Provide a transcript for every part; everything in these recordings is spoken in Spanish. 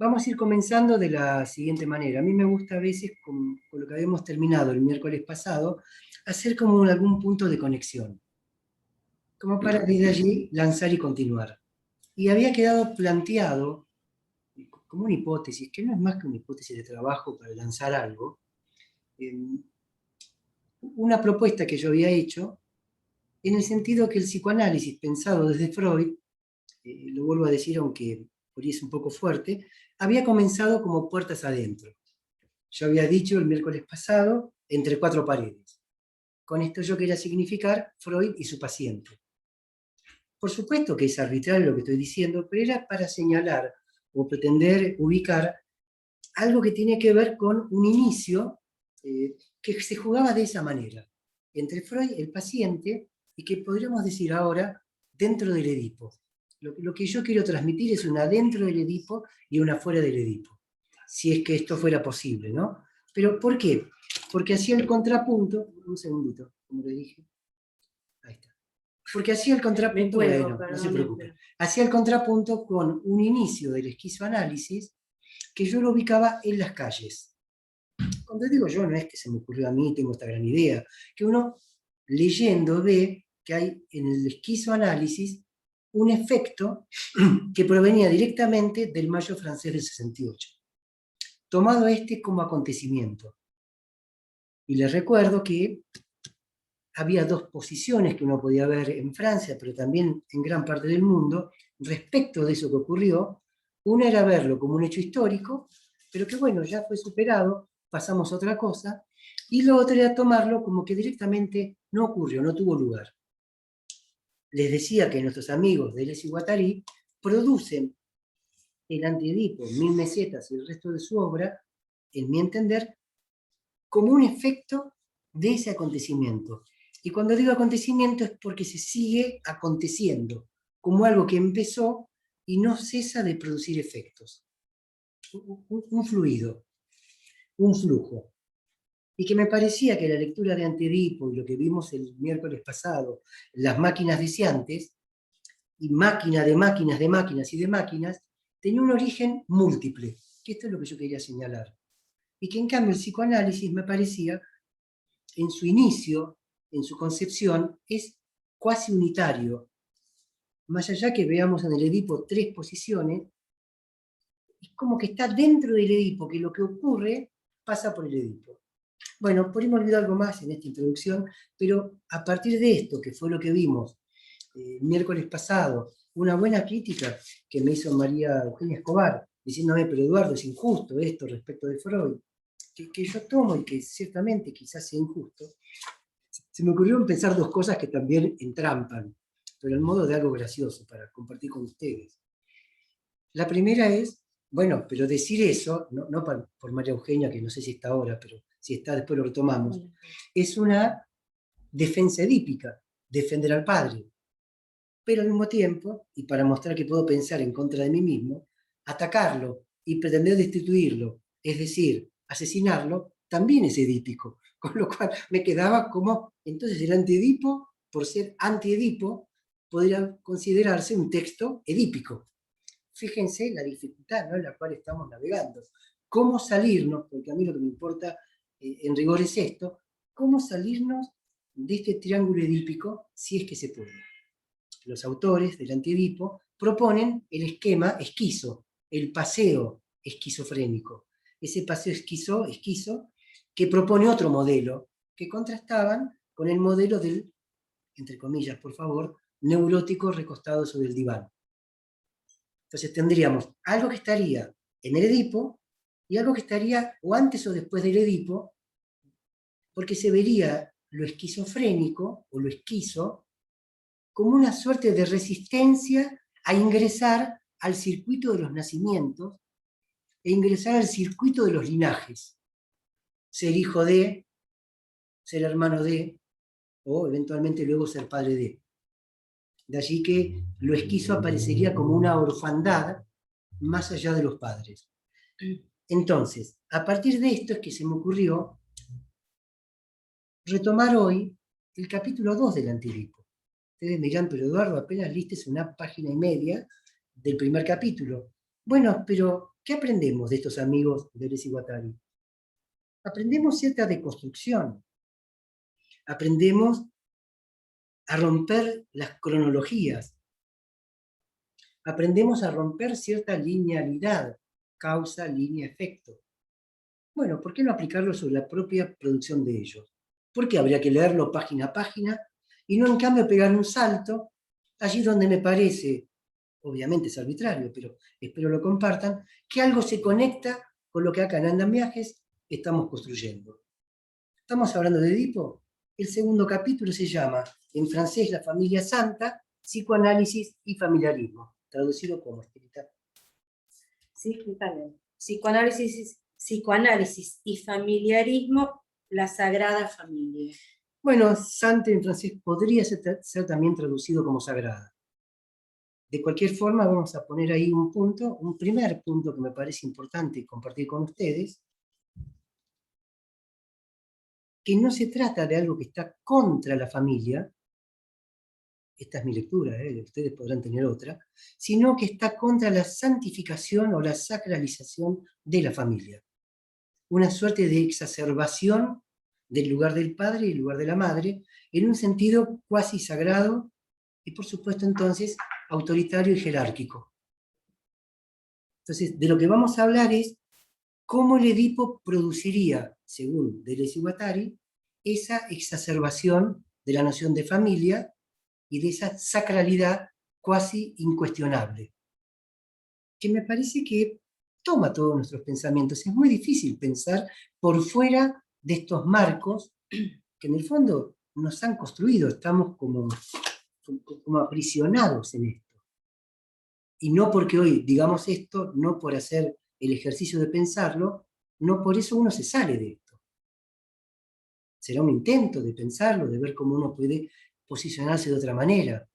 Vamos a ir comenzando de la siguiente manera. A mí me gusta a veces, con lo que habíamos terminado el miércoles pasado, hacer como algún punto de conexión, como para desde allí lanzar y continuar. Y había quedado planteado, como una hipótesis, que no es más que una hipótesis de trabajo para lanzar algo, eh, una propuesta que yo había hecho, en el sentido que el psicoanálisis pensado desde Freud, lo vuelvo a decir aunque por ahí es un poco fuerte, había comenzado como puertas adentro. Yo había dicho el miércoles pasado, entre cuatro paredes. Con esto yo quería significar Freud y su paciente. Por supuesto que es arbitrario lo que estoy diciendo, pero era para señalar o pretender ubicar algo que tiene que ver con un inicio que se jugaba de esa manera, entre Freud, el paciente, y que podríamos decir ahora dentro del Edipo. Lo que yo quiero transmitir es una dentro del Edipo y una fuera del Edipo, si es que esto fuera posible, ¿no? Pero ¿por qué? Porque hacía el contrapunto, un segundito, como le dije, ahí está. Porque hacía el contrapunto, bueno, no se preocupe, hacía el contrapunto con un inicio del esquizoanálisis que yo lo ubicaba en las calles. Cuando digo yo, no es que se me ocurrió a mí, tengo esta gran idea, que uno leyendo ve que hay en el esquizoanálisis un efecto que provenía directamente del Mayo francés del 68, tomado este como acontecimiento. Y les recuerdo que había dos posiciones que uno podía ver en Francia, pero también en gran parte del mundo, respecto de eso que ocurrió. Una era verlo como un hecho histórico, pero que bueno, ya fue superado, pasamos a otra cosa, y lo otro era tomarlo como que directamente no ocurrió, no tuvo lugar. Les decía que nuestros amigos de Deleuze y Guattari producen el Antiedipo, Mil Mesetas y el resto de su obra, en mi entender, como un efecto de ese acontecimiento. Y cuando digo acontecimiento es porque se sigue aconteciendo, como algo que empezó y no cesa de producir efectos. Un fluido, un flujo. Y que me parecía que la lectura de Antiedipo y lo que vimos el miércoles pasado, las máquinas deseantes, y máquina de máquinas, de máquinas y de máquinas, tenía un origen múltiple, que esto es lo que yo quería señalar. Y que en cambio el psicoanálisis me parecía, en su inicio, en su concepción, es cuasi unitario. Más allá que veamos en el Edipo tres posiciones, es como que está dentro del Edipo, que lo que ocurre pasa por el Edipo. Bueno, por ahí me olvidé algo más en esta introducción, pero a partir de esto, que fue lo que vimos el miércoles pasado, una buena crítica que me hizo María Eugenia Escobar, diciéndome, pero Eduardo, es injusto esto respecto de Freud, que yo tomo y que ciertamente quizás sea injusto, se me ocurrieron pensar dos cosas que también entrampan, pero en modo de algo gracioso para compartir con ustedes. La primera es, bueno, pero decir eso, no por María Eugenia, que no sé si está ahora, pero si está después lo retomamos, es una defensa edípica, defender al padre. Pero al mismo tiempo, y para mostrar que puedo pensar en contra de mí mismo, atacarlo y pretender destituirlo, es decir, asesinarlo, también es edípico. Con lo cual me quedaba como, entonces el antiedipo, por ser antiedipo, podría considerarse un texto edípico. Fíjense la dificultad, ¿no?, en la cual estamos navegando. ¿Cómo salirnos? Porque a mí lo que me importa en rigor es esto, ¿cómo salirnos de este triángulo edípico si es que se puede? Los autores del Antiedipo proponen el esquema esquizo, el paseo esquizofrénico. Ese paseo esquizo que propone otro modelo, que contrastaban con el modelo del, entre comillas, por favor, neurótico recostado sobre el diván. Entonces tendríamos algo que estaría en el Edipo y algo que estaría o antes o después del Edipo, porque se vería lo esquizofrénico o lo esquizo como una suerte de resistencia a ingresar al circuito de los nacimientos e ingresar al circuito de los linajes. Ser hijo de, ser hermano de, o eventualmente luego ser padre de. De allí que lo esquizo aparecería como una orfandad más allá de los padres. Entonces, a partir de esto es que se me ocurrió retomar hoy el capítulo 2 del Antiedipo. Ustedes me dirán, pero Eduardo, apenas listes una página y media del primer capítulo. Bueno, pero ¿qué aprendemos de estos amigos de Deleuze y Guattari? Aprendemos cierta deconstrucción, aprendemos a romper las cronologías, aprendemos a romper cierta linealidad, causa, línea, efecto. Bueno, ¿por qué no aplicarlo sobre la propia producción de ellos? Porque habría que leerlo página a página y no en cambio pegar un salto allí donde me parece, obviamente es arbitrario, pero espero lo compartan, que algo se conecta con lo que acá en Andan Viajes estamos construyendo. Estamos hablando de Edipo. El segundo capítulo se llama, en francés, La familia santa, psicoanálisis y familiarismo, traducido como Estelita. Sí, está bien. Psicoanálisis y familiarismo, la Sagrada Familia. Bueno, santa en francés podría ser también traducido como sagrada. De cualquier forma, vamos a poner ahí un punto, un primer punto que me parece importante compartir con ustedes, que no se trata de algo que está contra la familia, esta es mi lectura, ustedes podrán tener otra, sino que está contra la santificación o la sacralización de la familia. Una suerte de exacerbación del lugar del padre y el lugar de la madre, en un sentido cuasi sagrado y por supuesto entonces autoritario y jerárquico. Entonces, de lo que vamos a hablar es cómo el Edipo produciría, según Deleuze y Guattari, esa exacerbación de la noción de familia y de esa sacralidad cuasi incuestionable, que me parece que toma todos nuestros pensamientos. Es muy difícil pensar por fuera de estos marcos que en el fondo nos han construido, estamos como aprisionados en esto. Y no porque hoy digamos esto, no por hacer el ejercicio de pensarlo, no por eso uno se sale de esto. Será un intento de pensarlo, de ver cómo uno puede posicionarse de otra manera.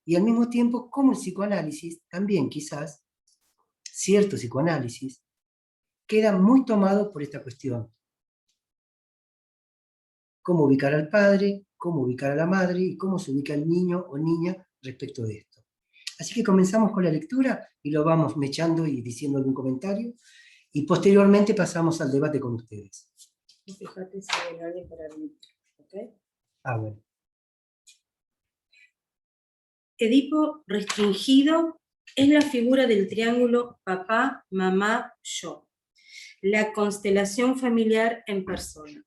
Y al mismo tiempo, cómo el psicoanálisis, también quizás, cierto psicoanálisis, queda muy tomado por esta cuestión. Cómo ubicar al padre, cómo ubicar a la madre y cómo se ubica el niño o niña respecto de esto. Así que comenzamos con la lectura y lo vamos mechando y diciendo algún comentario y posteriormente pasamos al debate con ustedes. Fíjate si hay alguien para mí. ¿Okay? Bueno. Edipo restringido es la figura del triángulo papá, mamá, yo. La constelación familiar en persona.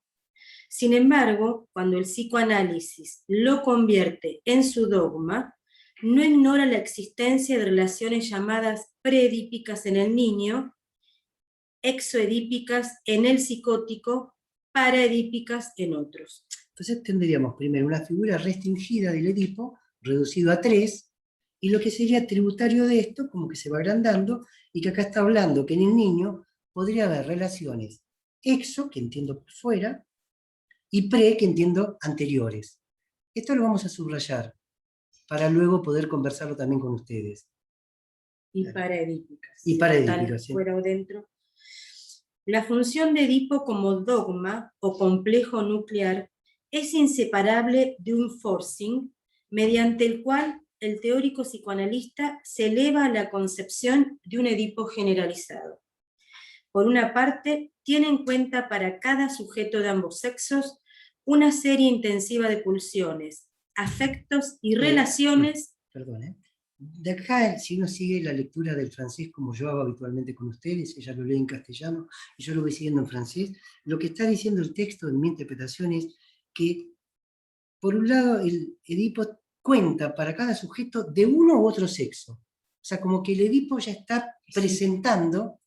Sin embargo, cuando el psicoanálisis lo convierte en su dogma, no ignora la existencia de relaciones llamadas preedípicas en el niño, exoedípicas en el psicótico, paraedípicas en otros. Entonces tendríamos primero una figura restringida del Edipo, reducido a 3, y lo que sería tributario de esto, como que se va agrandando, y que acá está hablando que en el niño podría haber relaciones exo, que entiendo por fuera, y pre, que entiendo anteriores. Esto lo vamos a subrayar, para luego poder conversarlo también con ustedes. Y paraedípicas. Y paraedípicas, ¿sí? Fuera o dentro. La función de Edipo como dogma o complejo nuclear es inseparable de un forcing mediante el cual el teórico psicoanalista se eleva a la concepción de un Edipo generalizado. Por una parte, tiene en cuenta para cada sujeto de ambos sexos una serie intensiva de pulsiones, afectos y relaciones. Perdón, De acá, si uno sigue la lectura del francés como yo hago habitualmente con ustedes, ella lo lee en castellano y yo lo voy siguiendo en francés, lo que está diciendo el texto en mi interpretación es que, por un lado, el Edipo cuenta para cada sujeto de uno u otro sexo. O sea, como que el Edipo ya está presentando,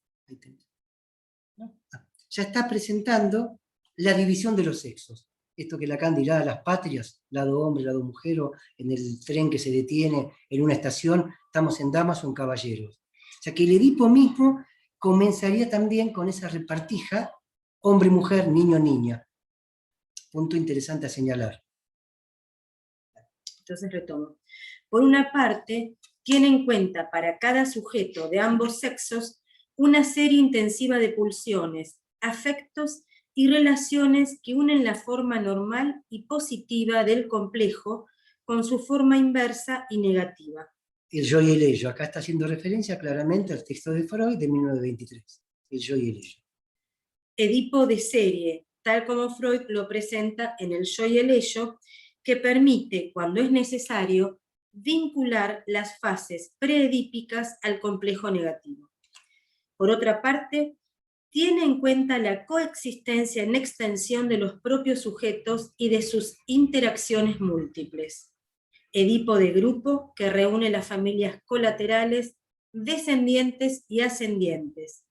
ya está presentando la división de los sexos. Esto que Lacan dirá, las patrias, lado hombre, lado mujer, o en el tren que se detiene en una estación, estamos en damas o en caballeros. O sea que el Edipo mismo comenzaría también con esa repartija, hombre, mujer, niño, niña. Punto interesante a señalar. Entonces retomo. Por una parte, tiene en cuenta para cada sujeto de ambos sexos una serie intensiva de pulsiones, afectos y relaciones que unen la forma normal y positiva del complejo con su forma inversa y negativa. el yo y el ello. Acá está haciendo referencia claramente al texto de Freud de 1923, el yo y el ello. Edipo de serie, tal como Freud lo presenta en el yo y el ello, que permite, cuando es necesario, vincular las fases preedípicas al complejo negativo. Por otra parte, tiene en cuenta la coexistencia en extensión de los propios sujetos y de sus interacciones múltiples. Edipo de grupo que reúne las familias colaterales, descendientes y ascendientes.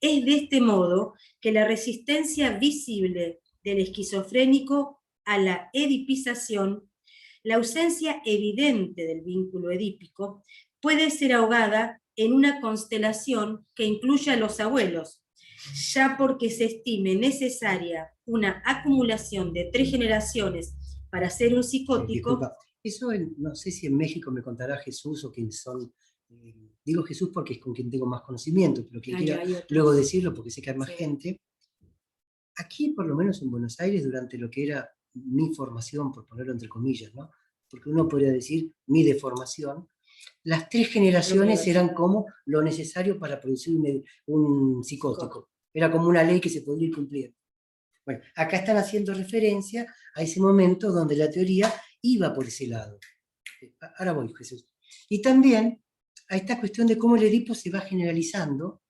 Es de este modo que la resistencia visible del esquizofrénico a la edipización, la ausencia evidente del vínculo edípico, puede ser ahogada en una constelación que incluya a los abuelos, ya porque se estime necesaria una acumulación de 3 generaciones para ser un psicótico. Disculpa, eso no sé si en México me contará Jesús o quienes son, digo Jesús porque es con quien tengo más conocimiento, pero quien quiera luego decirlo porque sé que hay más gente. Aquí, por lo menos en Buenos Aires, durante lo que era mi formación, por ponerlo entre comillas, ¿no? Porque uno podría decir mi deformación, las 3 generaciones eran como lo necesario para producir un psicótico. Era como una ley que se podía ir cumpliendo. Bueno, acá están haciendo referencia a ese momento donde la teoría iba por ese lado. Ahora voy, Jesús. Y también a esta cuestión de cómo el Edipo se va generalizando,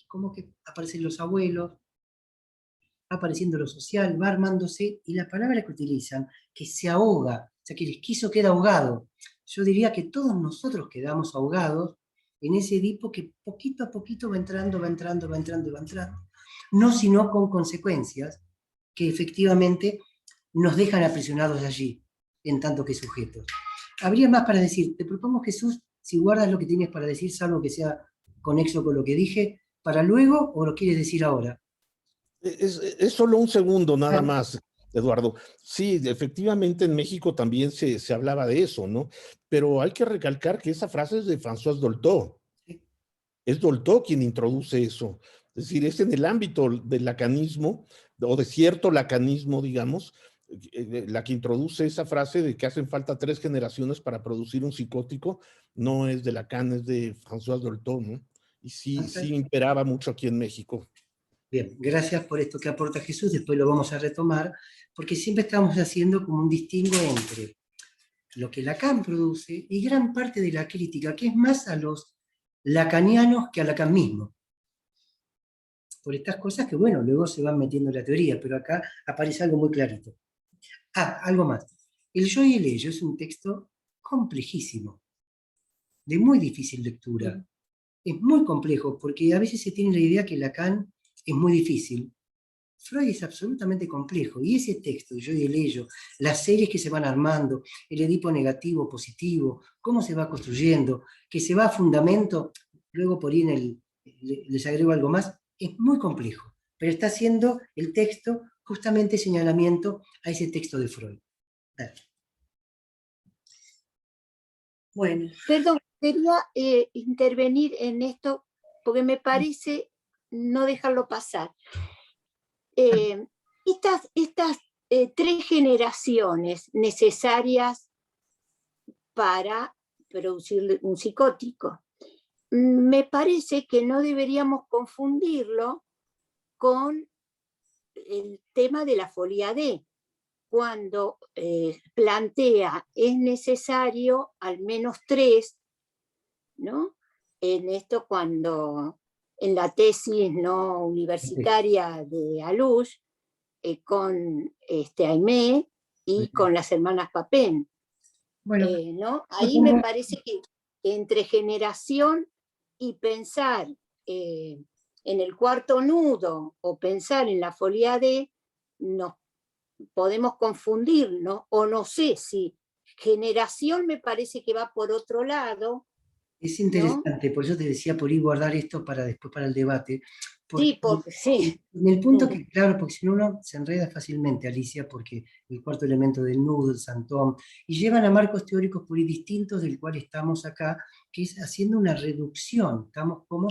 cómo que aparecen los abuelos, va apareciendo lo social, va armándose, y la palabra que utilizan, que se ahoga, o sea, que el esquizo queda ahogado. Yo diría que todos nosotros quedamos ahogados en ese Edipo que poquito a poquito va entrando, va entrando, va entrando y va entrando. No sino con consecuencias que efectivamente nos dejan aprisionados allí, en tanto que sujetos. Habría más para decir. Te propongo, Jesús, si guardas lo que tienes para decir, salvo que sea conexo con lo que dije, para luego, o lo quieres decir ahora. Es solo un segundo nada más, Eduardo. Sí, efectivamente en México también se hablaba de eso, ¿no? Pero hay que recalcar que esa frase es de François Dolto. Es Dolto quien introduce eso. Es decir, es en el ámbito del lacanismo, o de cierto lacanismo, digamos, la que introduce esa frase de que hacen falta 3 generaciones para producir un psicótico. No es de Lacan, es de François Dolto, ¿no? Y sí imperaba mucho aquí en México. Bien, gracias por esto que aporta Jesús, después lo vamos a retomar, porque siempre estamos haciendo como un distingo entre lo que Lacan produce y gran parte de la crítica, que es más a los lacanianos que a Lacan mismo. Por estas cosas que, bueno, luego se van metiendo en la teoría, pero acá aparece algo muy clarito. Algo más. El yo y el ello es un texto complejísimo, de muy difícil lectura. Es muy complejo, porque a veces se tiene la idea que Lacan es muy difícil. Freud es absolutamente complejo, y ese texto, yo y el ello, las series que se van armando, el Edipo negativo, positivo, cómo se va construyendo, que se va a fundamento, luego por ahí les agrego algo más, es muy complejo, pero está haciendo el texto justamente señalamiento a ese texto de Freud. Dale. Bueno, perdón, quería intervenir en esto porque me parece no dejarlo pasar. Estas 3 generaciones necesarias para producir un psicótico, me parece que no deberíamos confundirlo con el tema de la folia D, cuando plantea es necesario al menos 3, ¿no? En esto cuando en la tesis no universitaria de Alush, con Aimé y con las hermanas Papin. Bueno, ¿no? Ahí me parece que entre generación y pensar en el cuarto nudo o pensar en la folia D, nos podemos confundir, ¿no? O no sé si generación me parece que va por otro lado. Es interesante, ¿no? Por eso te decía por ir guardar esto para después para el debate. Sí, porque sí. En el punto que, claro, porque si no uno se enreda fácilmente, Alicia, porque el cuarto elemento del nudo, el santón, y llevan a marcos teóricos por ahí distintos del cual estamos acá, que es haciendo una reducción, estamos como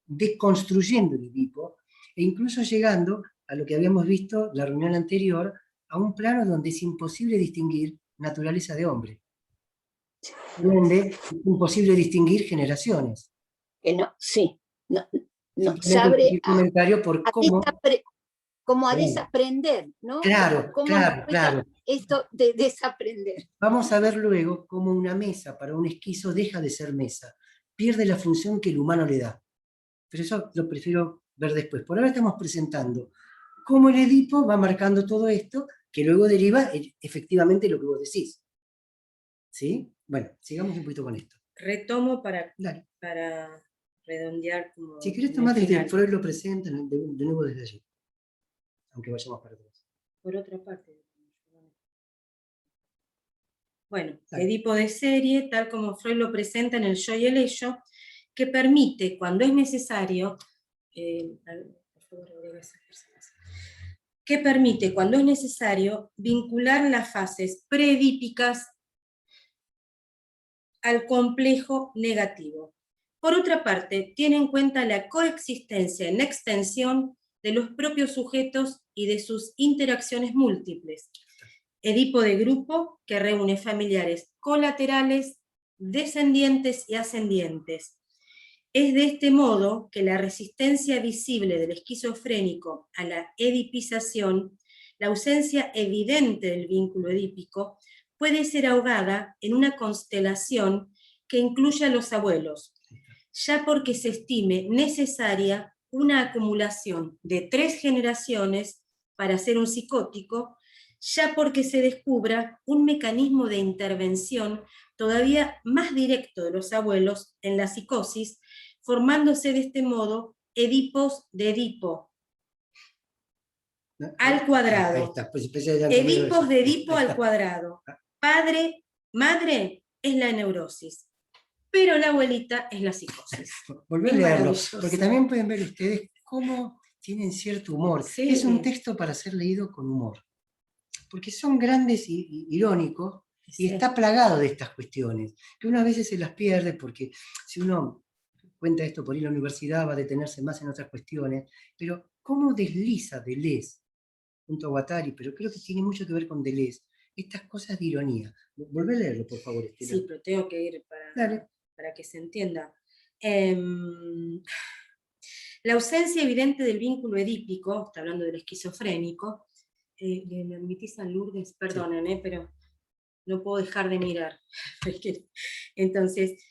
deconstruyendo el Edipo, e incluso llegando a lo que habíamos visto la reunión anterior, a un plano donde es imposible distinguir naturaleza de hombre. Por ende, es imposible distinguir generaciones. Que no, sí, no, no Simplemente sabe un comentario por cómo... como a Bueno, desaprender, ¿no? claro, ¿Cómo nos claro, cuesta claro. esto de desaprender? Vamos a ver luego cómo una mesa para un esquizo deja de ser mesa, pierde la función que el humano le da. Pero eso lo prefiero ver después. Por ahora estamos presentando cómo el Edipo va marcando todo esto, que luego deriva efectivamente lo que vos decís. ¿Sí? Bueno, sigamos un poquito con esto. Retomo para Dale. redondear como Si querés en el tomar desde final. Freud lo presenta, de nuevo desde allí. Aunque vayamos para atrás. Por otra parte. Bueno, Dale. Edipo de serie, tal como Freud lo presenta en El yo y el ello, que permite, cuando es necesario, vincular las fases preedípicas al complejo negativo. Por otra parte, tiene en cuenta la coexistencia en extensión de los propios sujetos y de sus interacciones múltiples. Edipo de grupo, que reúne familiares colaterales, descendientes y ascendientes. Es de este modo que la resistencia visible del esquizofrénico a la edipización, la ausencia evidente del vínculo edípico, puede ser ahogada en una constelación que incluya a los abuelos, ya porque se estime necesaria una acumulación de 3 generaciones para ser un psicótico, ya porque se descubra un mecanismo de intervención todavía más directo de los abuelos en la psicosis, formándose de este modo Edipos de Edipo al cuadrado. Ahí está, pues, Edipos de Edipo al cuadrado. Padre, madre es la neurosis, pero la abuelita es la psicosis. Volver a leerlo, porque también pueden ver ustedes cómo tienen cierto humor. Sí. Es un texto para ser leído con humor, porque son grandes y irónicos, y está plagado de estas cuestiones, que uno a veces se las pierde, porque si uno cuenta esto por ir a la universidad va a detenerse más en otras cuestiones, pero cómo desliza Deleuze junto a Guattari, pero creo que tiene mucho que ver con Deleuze, estas cosas de ironía. Volvé a leerlo, por favor, Estela. Sí, pero tengo que ir para que se entienda. La ausencia evidente del vínculo edípico, está hablando del esquizofrénico, ¿me admitís a Lourdes? Perdonen, sí. Pero no puedo dejar de mirar. Entonces,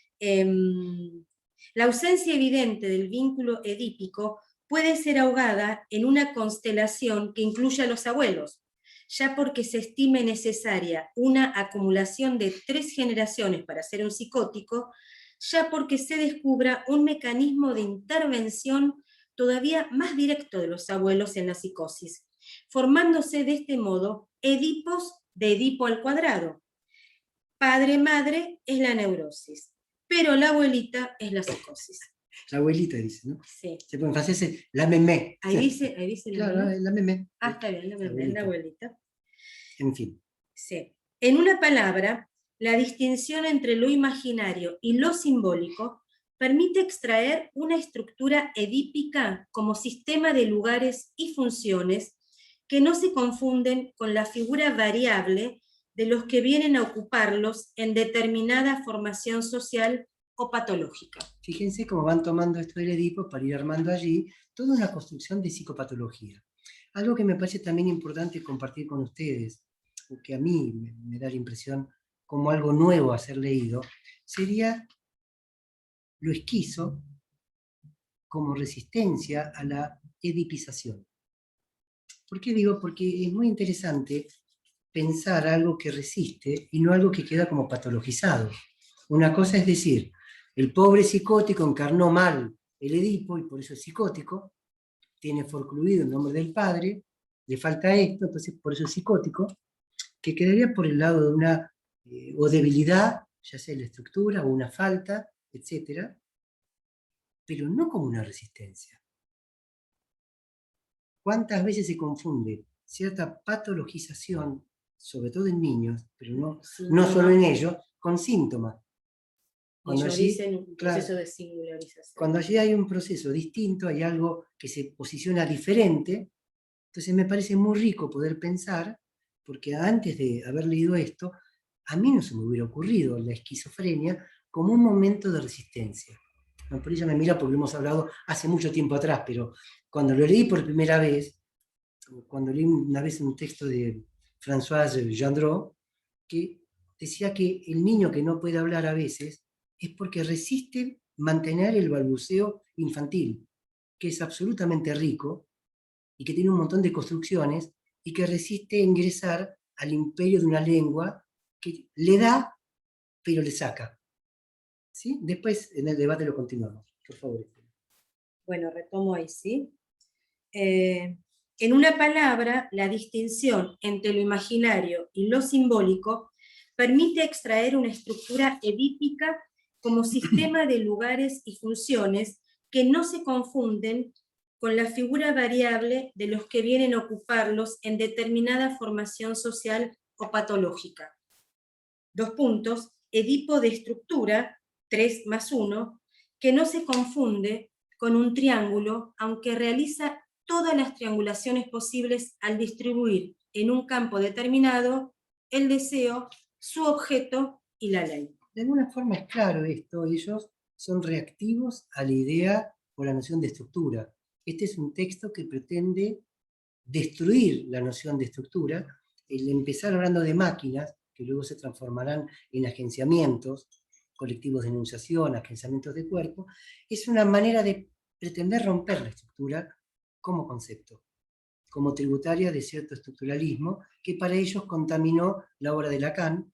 la ausencia evidente del vínculo edípico puede ser ahogada en una constelación que incluya a los abuelos, ya porque se estime necesaria una acumulación de 3 generaciones para ser un psicótico, ya porque se descubra un mecanismo de intervención todavía más directo de los abuelos en la psicosis, formándose de este modo Edipos de Edipo al cuadrado. Padre-madre es la neurosis, pero la abuelita es la psicosis. La abuelita dice, ¿no? Sí. Se puede en francés la mémé. Ahí dice claro, la mémé. Ah, está bien, la abuelita. En fin. Sí. En una palabra, la distinción entre lo imaginario y lo simbólico permite extraer una estructura edípica como sistema de lugares y funciones que no se confunden con la figura variable de los que vienen a ocuparlos en determinada formación social o patológica. Fíjense cómo van tomando esto del Edipo para ir armando allí toda una construcción de psicopatología. Algo que me parece también importante compartir con ustedes, que a mí me da la impresión como algo nuevo a ser leído, sería lo esquizo como resistencia a la edipización. ¿Por qué digo? Porque es muy interesante pensar algo que resiste y no algo que queda como patologizado. Una cosa es decir, el pobre psicótico encarnó mal el Edipo y por eso es psicótico, tiene forcluido el nombre del padre, le falta esto, entonces por eso es psicótico, que quedaría por el lado de una o debilidad, ya sea en la estructura, o una falta, etc., pero no como una resistencia. ¿Cuántas veces se confunde cierta patologización, sobre todo en niños, pero no solo en ellos, con síntomas? Cuando ellos dicen un proceso de singularización. Cuando allí hay un proceso distinto, hay algo que se posiciona diferente, entonces me parece muy rico poder pensar, porque antes de haber leído esto, a mí no se me hubiera ocurrido la esquizofrenia como un momento de resistencia. No, por ella me mira porque lo hemos hablado hace mucho tiempo atrás, pero cuando lo leí por primera vez, cuando leí una vez un texto de Françoise Gendreau, que decía que el niño que no puede hablar a veces es porque resiste mantener el balbuceo infantil, que es absolutamente rico y que tiene un montón de construcciones y que resiste ingresar al imperio de una lengua que le da, pero le saca. ¿Sí? Después en el debate lo continuamos, por favor. Bueno, retomo ahí, ¿sí? En una palabra, la distinción entre lo imaginario y lo simbólico permite extraer una estructura edípica como sistema de lugares y funciones que no se confunden con la figura variable de los que vienen a ocuparlos en determinada formación social o patológica. 2 puntos, Edipo de estructura, 3 más 1, que no se confunde con un triángulo, aunque realiza todas las triangulaciones posibles al distribuir en un campo determinado el deseo, su objeto y la ley. De alguna forma es claro esto, ellos son reactivos a la idea o la noción de estructura. Este es un texto que pretende destruir la noción de estructura, el empezar hablando de máquinas, que luego se transformarán en agenciamientos, colectivos de enunciación, agenciamientos de cuerpo, es una manera de pretender romper la estructura como concepto, como tributaria de cierto estructuralismo que para ellos contaminó la obra de Lacan,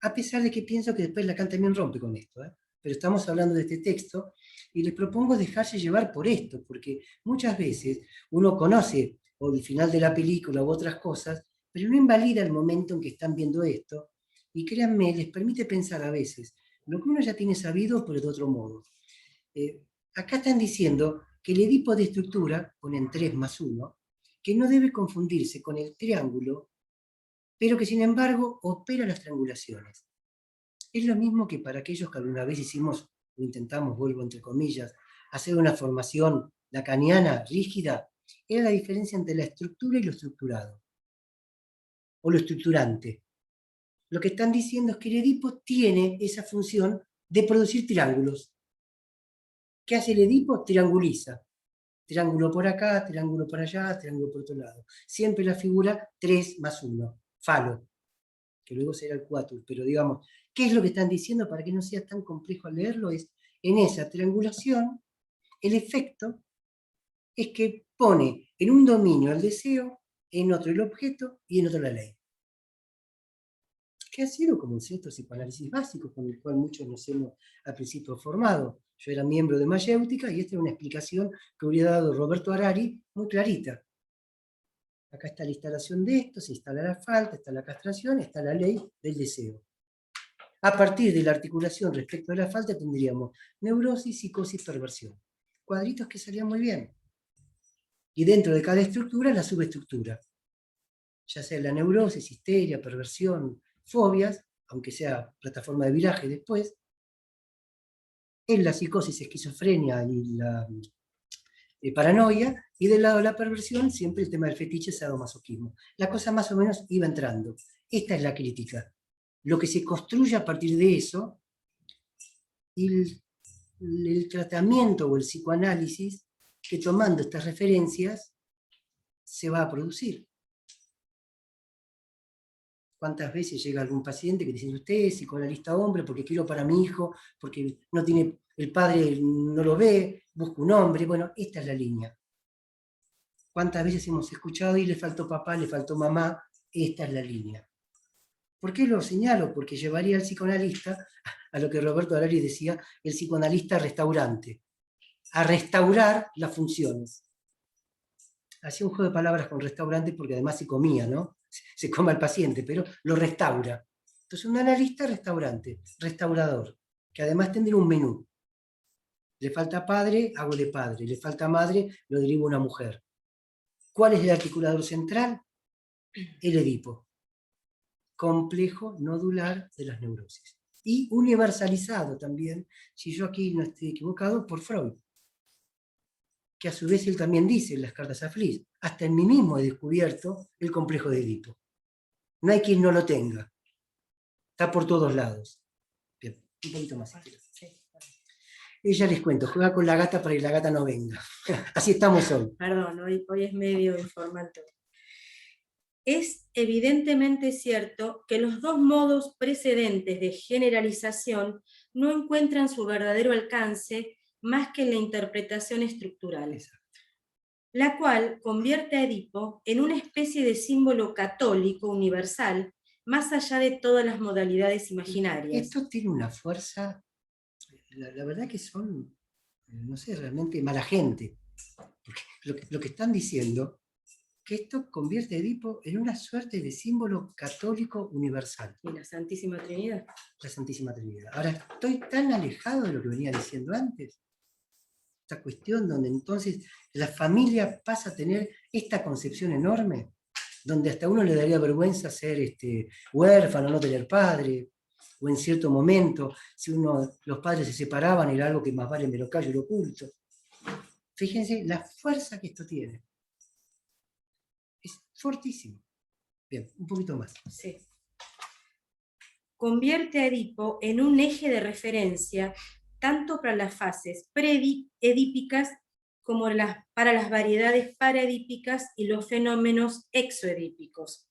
a pesar de que pienso que después Lacan también rompe con esto, pero estamos hablando de este texto y les propongo dejarse llevar por esto, porque muchas veces uno conoce o el final de la película u otras cosas, pero no invalida el momento en que están viendo esto, y créanme, les permite pensar a veces lo que uno ya tiene sabido, pero de otro modo. Acá están diciendo que el Edipo de estructura, ponen 3 más 1, que no debe confundirse con el triángulo, pero que sin embargo opera las triangulaciones. Es lo mismo que para aquellos que alguna vez hicimos, o intentamos, vuelvo entre comillas, hacer una formación lacaniana rígida, era la diferencia entre la estructura y lo estructurado, o lo estructurante. Lo que están diciendo es que el Edipo tiene esa función de producir triángulos. ¿Qué hace el Edipo? Trianguliza. Triángulo por acá, triángulo por allá, triángulo por otro lado. Siempre la figura 3 más 1, falo, que luego será el quatur, pero digamos, ¿qué es lo que están diciendo para que no sea tan complejo al leerlo? Es, en esa triangulación, el efecto es que pone en un dominio el deseo, en otro el objeto y en otro la ley. Que ha sido como un cierto psicoanálisis básico con el cual muchos nos hemos al principio formado. Yo era miembro de Mayéutica y esta era una explicación que hubiera dado Roberto Harari muy clarita. Acá está la instalación de esto, se instala la falta, está la castración, está la ley del deseo. A partir de la articulación respecto a la falta tendríamos neurosis, psicosis, perversión. Cuadritos que salían muy bien. Y dentro de cada estructura, la subestructura. Ya sea la neurosis, histeria, perversión, fobias, aunque sea plataforma de viraje después. En la psicosis, esquizofrenia y la paranoia. Y del lado de la perversión, siempre el tema del fetiche, sadomasoquismo. La cosa más o menos iba entrando. Esta es la crítica. Lo que se construye a partir de eso, y el tratamiento o el psicoanálisis que tomando estas referencias se va a producir. ¿Cuántas veces llega algún paciente que dice, usted es psicoanalista hombre porque quiero para mi hijo, porque no tiene, el padre no lo ve, busca un hombre? Bueno, esta es la línea. ¿Cuántas veces hemos escuchado y le faltó papá, le faltó mamá? Esta es la línea. ¿Por qué lo señalo? Porque llevaría al psicoanalista a lo que Roberto Harari decía, el psicoanalista restaurante, a restaurar las funciones. Hacía un juego de palabras con restaurante porque además se comía, ¿no? Se come al paciente, pero lo restaura. Entonces un analista restaurante, restaurador, que además tendría un menú. Le falta padre, hago de padre. Le falta madre, lo derivo a una mujer. ¿Cuál es el articulador central? El Edipo. Complejo nodular de las neurosis. Y universalizado también, si yo aquí no estoy equivocado, por Freud. Que a su vez él también dice en las cartas a Fliss, hasta en mí mismo he descubierto el complejo de Edipo. No hay quien no lo tenga. Está por todos lados. Bien, un poquito más. Si quieres. Ella, les cuento, juega con la gata para que la gata no venga. Así estamos hoy. Perdón, hoy es medio informal todo. Es evidentemente cierto que los dos modos precedentes de generalización no encuentran su verdadero alcance más que en la interpretación estructural, la cual convierte a Edipo en una especie de símbolo católico universal, más allá de todas las modalidades imaginarias. Esto tiene una fuerza, la verdad que son, no sé, realmente mala gente. Porque lo que están diciendo, que esto convierte a Edipo en una suerte de símbolo católico universal. ¿Y la Santísima Trinidad? La Santísima Trinidad. Ahora, estoy tan alejado de lo que venía diciendo antes. Esta cuestión donde entonces la familia pasa a tener esta concepción enorme, donde hasta a uno le daría vergüenza ser huérfano, no tener padre, o en cierto momento, si los padres se separaban, era algo que más vale me lo callo y lo oculto. Fíjense la fuerza que esto tiene. Es fortísimo. Bien, un poquito más. Sí. Convierte a Edipo en un eje de referencia tanto para las fases preedípicas como para las variedades paraedípicas y los fenómenos exoedípicos.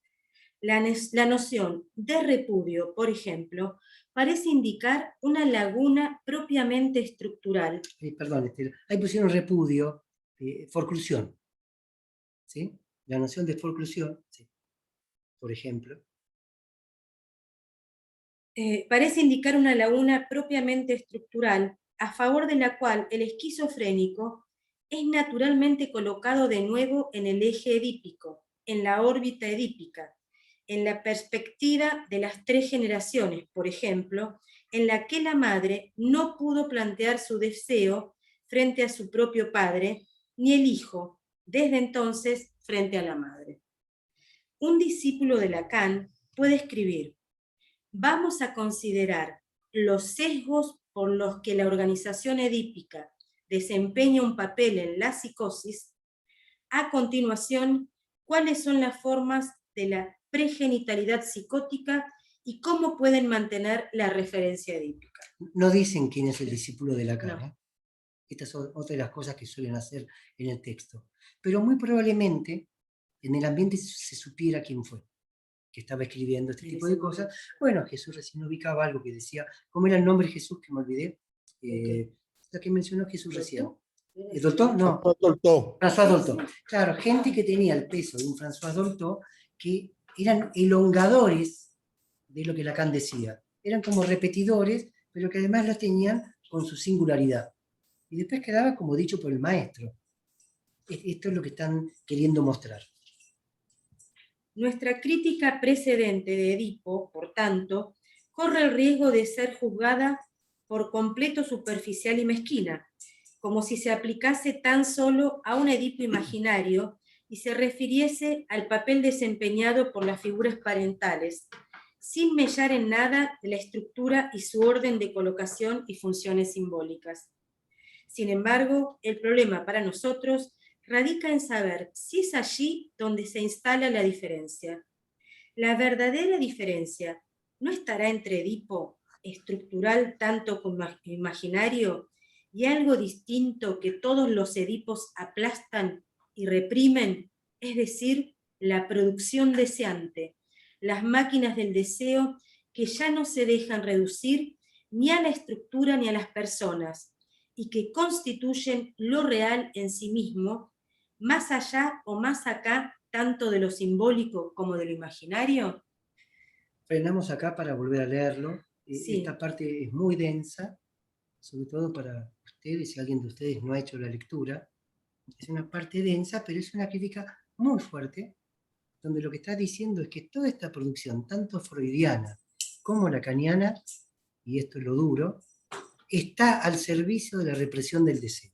La noción de repudio, por ejemplo, parece indicar una laguna propiamente estructural. Perdón, ahí pusieron repudio, forclusión. ¿Sí? La noción de forclusión, ¿sí? Por ejemplo. Parece indicar una laguna propiamente estructural, a favor de la cual el esquizofrénico es naturalmente colocado de nuevo en el eje edípico, en la órbita edípica, en la perspectiva de las tres generaciones, por ejemplo, en la que la madre no pudo plantear su deseo frente a su propio padre, ni el hijo, desde entonces, frente a la madre. Un discípulo de Lacan puede escribir: vamos a considerar los sesgos por los que la organización edípica desempeña un papel en la psicosis. A continuación, cuáles son las formas de la pregenitalidad psicótica y cómo pueden mantener la referencia edípica. No dicen quién es el discípulo de Lacan. No. Estas son otras de las cosas que suelen hacer en el texto. Pero muy probablemente en el ambiente se supiera quién fue que estaba escribiendo este tipo de cosas. Bueno, Jesús recién ubicaba algo que decía, ¿cómo era el nombre de Jesús que me olvidé? La que mencionó Jesús recién. ¿El Dolto? No. François Dolto. Claro, gente que tenía el peso de un François Dolto que eran elongadores de lo que Lacan decía. Eran como repetidores, pero que además lo tenían con su singularidad. Y después quedaba como dicho por el maestro. Esto es lo que están queriendo mostrar. Nuestra crítica precedente de Edipo, por tanto, corre el riesgo de ser juzgada por completo superficial y mezquina, como si se aplicase tan solo a un Edipo imaginario y se refiriese al papel desempeñado por las figuras parentales, sin mellar en nada la estructura y su orden de colocación y funciones simbólicas. Sin embargo, el problema para nosotros radica en saber si es allí donde se instala la diferencia. La verdadera diferencia no estará entre Edipo, estructural tanto como imaginario, y algo distinto que todos los Edipos aplastan y reprimen, es decir, la producción deseante, las máquinas del deseo que ya no se dejan reducir ni a la estructura ni a las personas, y que constituyen lo real en sí mismo, más allá o más acá, tanto de lo simbólico como de lo imaginario. Frenamos acá para volver a leerlo. Sí. Esta parte es muy densa, sobre todo para ustedes, si alguien de ustedes no ha hecho la lectura. Es una parte densa, pero es una crítica muy fuerte, donde lo que está diciendo es que toda esta producción, tanto freudiana como lacaniana, y esto es lo duro, está al servicio de la represión del deseo.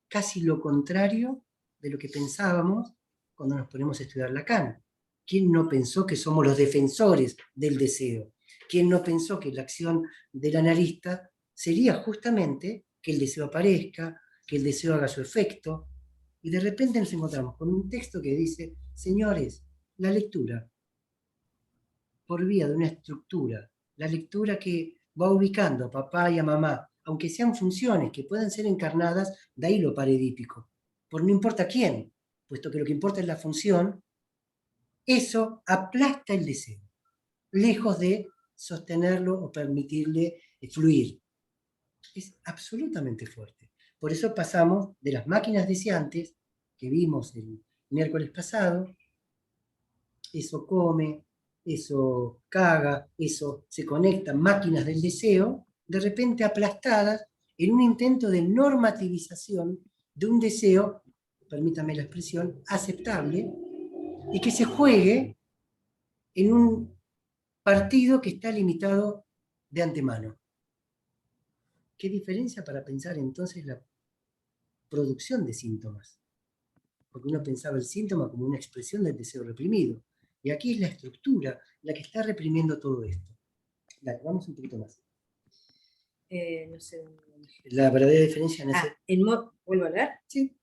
Casi lo contrario de lo que pensábamos cuando nos ponemos a estudiar Lacan. ¿Quién no pensó que somos los defensores del deseo? ¿Quién no pensó que la acción del analista sería justamente que el deseo aparezca, que el deseo haga su efecto? Y de repente nos encontramos con un texto que dice, señores, la lectura por vía de una estructura, la lectura que va ubicando a papá y a mamá, aunque sean funciones que puedan ser encarnadas, de ahí lo paredípico, por no importa quién, puesto que lo que importa es la función, eso aplasta el deseo, lejos de sostenerlo o permitirle fluir. Es absolutamente fuerte. Por eso pasamos de las máquinas deseantes que vimos el miércoles pasado, eso come, eso caga, eso se conecta, máquinas del deseo, de repente aplastadas en un intento de normativización de un deseo, permítame la expresión, aceptable, y que se juegue en un partido que está limitado de antemano. ¿Qué diferencia para pensar entonces la producción de síntomas? Porque uno pensaba el síntoma como una expresión del deseo reprimido. Y aquí es la estructura la que está reprimiendo todo esto. Dale, vamos un poquito más. No sé. La verdadera diferencia en ese... ¿Vuelvo a leer? Sí.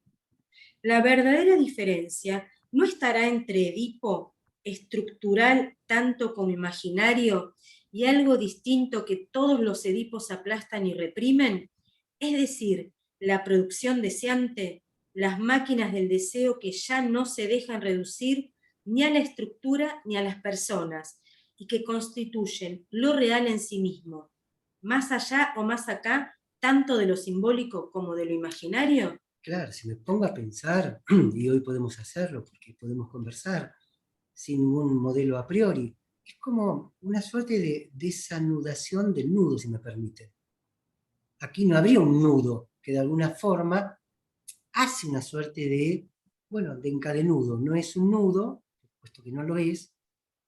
La verdadera diferencia no estará entre Edipo, estructural tanto como imaginario, y algo distinto que todos los Edipos aplastan y reprimen, es decir, la producción deseante, las máquinas del deseo que ya no se dejan reducir ni a la estructura ni a las personas, y que constituyen lo real en sí mismo, más allá o más acá, tanto de lo simbólico como de lo imaginario. Claro, si me pongo a pensar, y hoy podemos hacerlo porque podemos conversar sin ningún modelo a priori, es como una suerte de desanudación del nudo, si me permite. Aquí no habría un nudo que de alguna forma hace una suerte de, bueno, de encadenudo. No es un nudo, puesto que no lo es,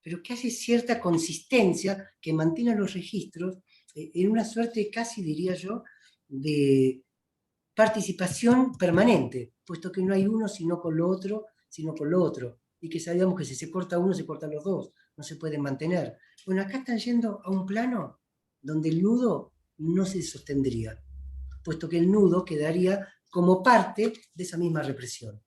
pero que hace cierta consistencia que mantiene los registros en una suerte casi, diría yo, de participación permanente, puesto que no hay uno sino con lo otro, sino con lo otro, y que sabíamos que si se corta uno, se cortan los dos, no se pueden mantener. Bueno, acá están yendo a un plano donde el nudo no se sostendría, puesto que el nudo quedaría como parte de esa misma represión.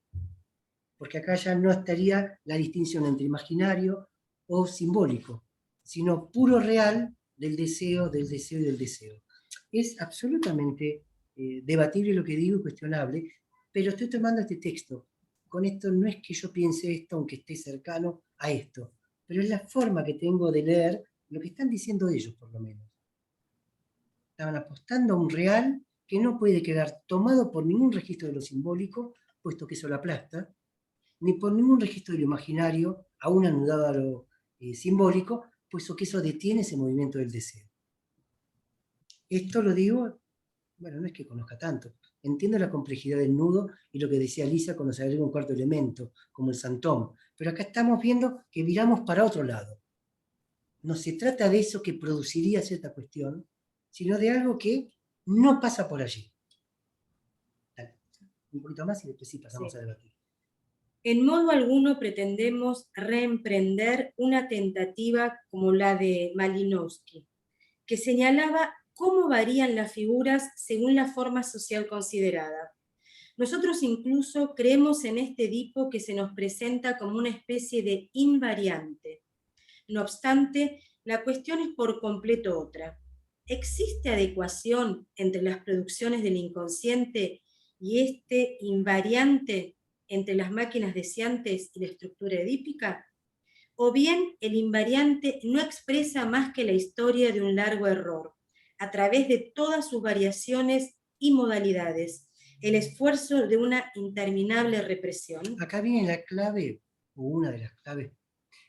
Porque acá ya no estaría la distinción entre imaginario o simbólico, sino puro real del deseo y del deseo. Es absolutamente debatible lo que digo y cuestionable, pero estoy tomando este texto. Con esto no es que yo piense esto, aunque esté cercano a esto, pero es la forma que tengo de leer lo que están diciendo ellos, por lo menos. Estaban apostando a un real que no puede quedar tomado por ningún registro de lo simbólico, puesto que eso lo aplasta, ni por ningún registro de lo imaginario, aún anudado a lo simbólico, puesto que eso detiene ese movimiento del deseo. Esto lo digo, bueno, no es que conozca tanto, entiendo la complejidad del nudo y lo que decía Lisa cuando se agrega un cuarto elemento, como el santón, pero acá estamos viendo que viramos para otro lado. No se trata de eso que produciría cierta cuestión, sino de algo que no pasa por allí. Dale, un poquito más y después sí pasamos a debatir. En modo alguno pretendemos reemprender una tentativa como la de Malinowski, que señalaba cómo varían las figuras según la forma social considerada. Nosotros incluso creemos en este Edipo que se nos presenta como una especie de invariante. No obstante, la cuestión es por completo otra. ¿Existe adecuación entre las producciones del inconsciente y este invariante entre las máquinas deseantes y la estructura edípica? ¿O bien el invariante no expresa más que la historia de un largo error, a través de todas sus variaciones y modalidades, el esfuerzo de una interminable represión? Acá viene la clave, o una de las claves,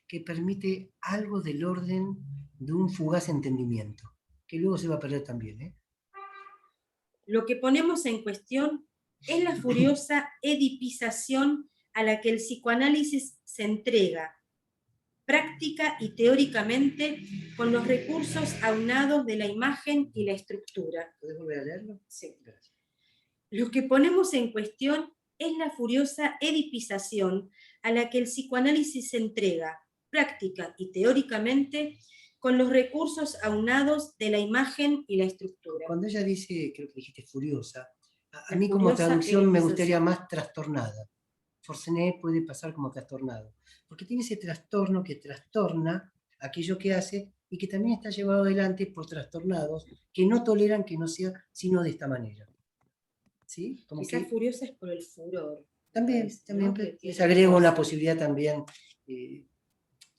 que permite algo del orden de un fugaz entendimiento, que luego se va a perder también. Lo que ponemos en cuestión es la furiosa edipización a la que el psicoanálisis se entrega, práctica y teóricamente, con los recursos aunados de la imagen y la estructura. ¿Puedes volver a leerlo? Sí. Gracias. Lo que ponemos en cuestión es la furiosa edipización a la que el psicoanálisis se entrega, práctica y teóricamente, con los recursos aunados de la imagen y la estructura. Cuando ella dice, creo que dijiste furiosa, a mí como traducción me gustaría más trastornada. Forcené puede pasar como trastornado, porque tiene ese trastorno que trastorna aquello que hace y que también está llevado adelante por trastornados que no toleran que no sea sino de esta manera. ¿Sí? Como Quizás que furiosa es por el furor. también, parece, también ¿no? Que les tiene agrego una fuerza. posibilidad también.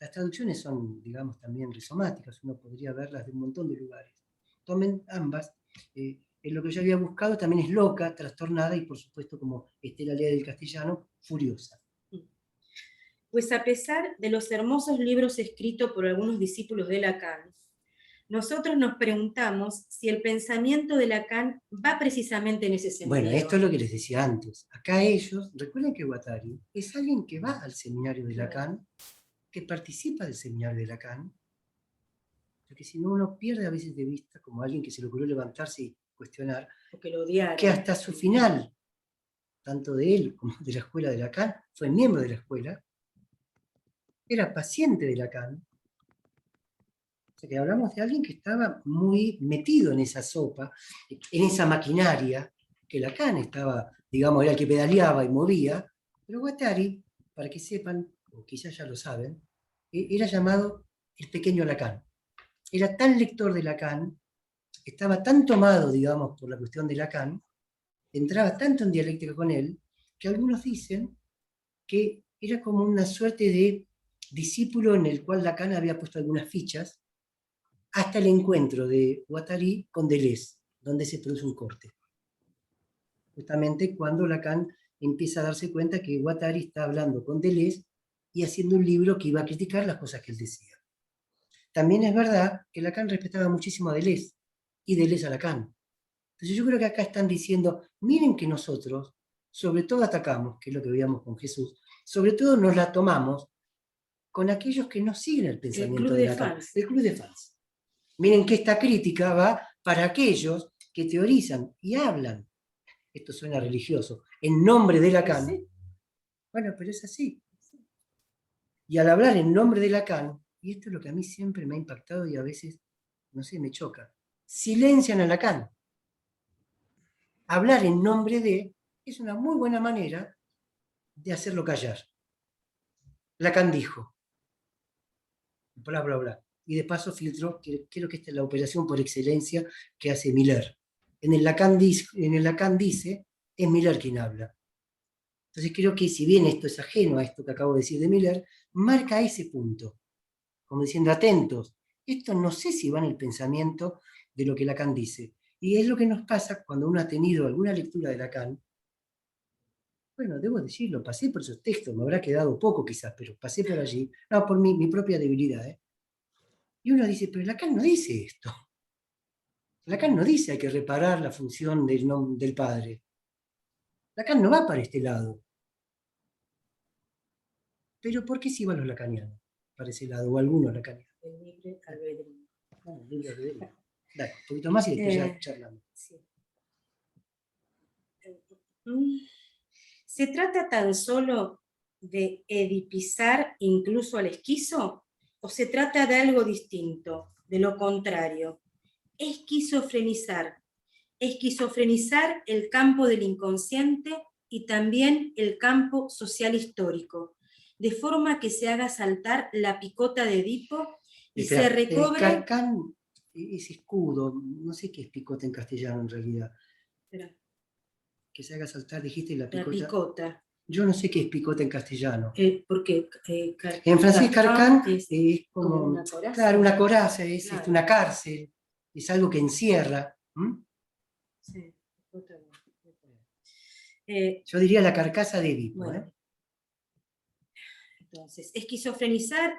Las traducciones son, digamos, también rizomáticas, uno podría verlas de un montón de lugares. Tomen ambas. En lo que yo había buscado también es loca, trastornada y, por supuesto, como Estela Lea del castellano, furiosa. Pues a pesar de los hermosos libros escritos por algunos discípulos de Lacan, nosotros nos preguntamos si el pensamiento de Lacan va precisamente en ese sentido. Bueno, esto es lo que les decía antes. Acá ellos, recuerden que Guattari es alguien que va al seminario de Lacan, que participa del seminario de Lacan, porque si no uno pierde a veces de vista, como alguien que se le ocurrió levantarse y cuestionar, Porque lo odiaron. que hasta su final, tanto de él como de la escuela de Lacan, fue miembro de la escuela, era paciente de Lacan. O sea que hablamos de alguien que estaba muy metido en esa sopa, en esa maquinaria, que Lacan estaba, digamos, era el que pedaleaba y movía, pero Guattari, para que sepan, o quizás ya lo saben, era llamado el pequeño Lacan. Era tan lector de Lacan, estaba tan tomado, digamos, por la cuestión de Lacan, entraba tanto en dialéctica con él, que algunos dicen que era como una suerte de discípulo en el cual Lacan había puesto algunas fichas, hasta el encuentro de Guattari con Deleuze, donde se produce un corte. Justamente cuando Lacan empieza a darse cuenta que Guattari está hablando con Deleuze y haciendo un libro que iba a criticar las cosas que él decía. También es verdad que Lacan respetaba muchísimo a Deleuze y Deleuze a Lacan. Entonces yo creo que acá están diciendo, miren que nosotros, sobre todo atacamos, que es lo que veíamos con Jesús, sobre todo nos la tomamos con aquellos que no siguen el pensamiento de Lacan. El club de fans. Miren que esta crítica va para aquellos que teorizan y hablan, esto suena religioso, en nombre de Lacan. ¿Sí? Bueno, pero es así. Y al hablar en nombre de Lacan, y esto es lo que a mí siempre me ha impactado y a veces, no sé, me choca, silencian a Lacan. Hablar en nombre de es una muy buena manera de hacerlo callar. Lacan dijo, bla, bla, bla. Y de paso filtró, creo que esta es la operación por excelencia que hace Miller. En el Lacan dice, es Miller quien habla. Entonces creo que si bien esto es ajeno a esto que acabo de decir de Miller, marca ese punto, como diciendo, atentos, esto no sé si va en el pensamiento de lo que Lacan dice. Y es lo que nos pasa cuando uno ha tenido alguna lectura de Lacan. Bueno, debo decirlo, pasé por esos textos, me habrá quedado poco quizás, pero pasé por allí, no, por mi propia debilidad. Y uno dice, pero Lacan no dice esto. Lacan no dice hay que reparar la función del padre. Lacan no va para este lado. Pero ¿por qué sí van los lacanianos para ese lado, o algunos lacanianos? El libre albedrío. El libre albedrío. Dale, un poquito más y después ya charlamos. Sí. ¿Se trata tan solo de edipizar incluso al esquizo? ¿O se trata de algo distinto, de lo contrario? Esquizofrenizar. Esquizofrenizar el campo del inconsciente y también el campo social histórico, de forma que se haga saltar la picota de Edipo y se recobre... Carcán, ese escudo, no sé qué es picota en castellano en realidad. Espera. Que se haga saltar, dijiste, la picota. La picota. Yo no sé qué es picota en castellano. Porque en francés carcán es como una coraza. Claro, una coraza, es Claro. Una cárcel, es algo que encierra. Sí. Yo diría la carcasa de Edipo. Bueno. Entonces, esquizofrenizar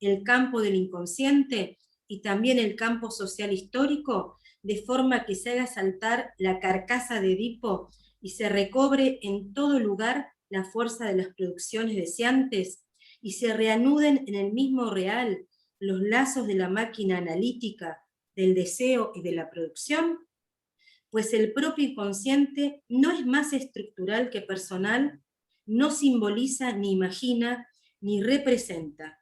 el campo del inconsciente y también el campo social histórico, de forma que se haga saltar la carcasa de Edipo y se recobre en todo lugar la fuerza de las producciones deseantes y se reanuden en el mismo real los lazos de la máquina analítica, del deseo y de la producción, pues el propio inconsciente no es más estructural que personal, no simboliza, ni imagina, ni representa.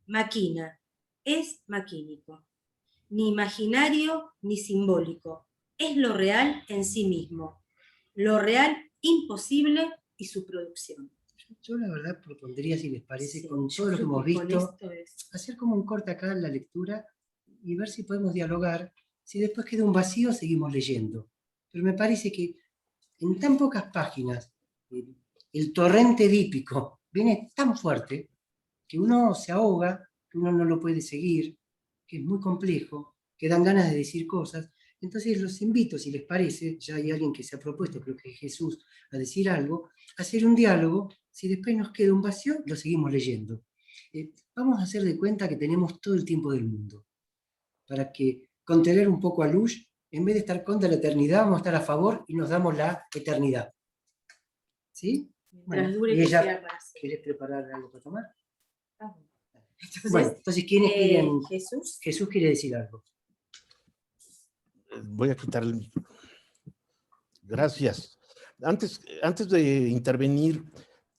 Maquina, es maquínico. Ni imaginario, ni simbólico. Es lo real en sí mismo. Lo real imposible y su producción. Yo la verdad propondría, si les parece, Sí, con yo todo lo que creo hemos que con visto, esto es- hacer como un corte acá en la lectura y ver si podemos dialogar. Si después queda un vacío, seguimos leyendo. Pero me parece que en tan pocas páginas, el torrente edípico viene tan fuerte que uno se ahoga, que uno no lo puede seguir, que es muy complejo, que dan ganas de decir cosas. Entonces los invito, si les parece, ya hay alguien que se ha propuesto, creo que es Jesús, a decir algo, a hacer un diálogo. Si después nos queda un vacío, lo seguimos leyendo. Vamos a hacer de cuenta que tenemos todo el tiempo del mundo, para que contener un poco a Lush, en vez de estar contra la eternidad, vamos a estar a favor y nos damos la eternidad. ¿Sí? mientras Bueno, dure y que ella, sea para siempre. ¿querés preparar algo para tomar? Ah, bueno. Bueno, Entonces, entonces, ¿quiénes quieren? Jesús. Jesús quiere decir algo. Voy a quitar el micro. Gracias. Antes de intervenir,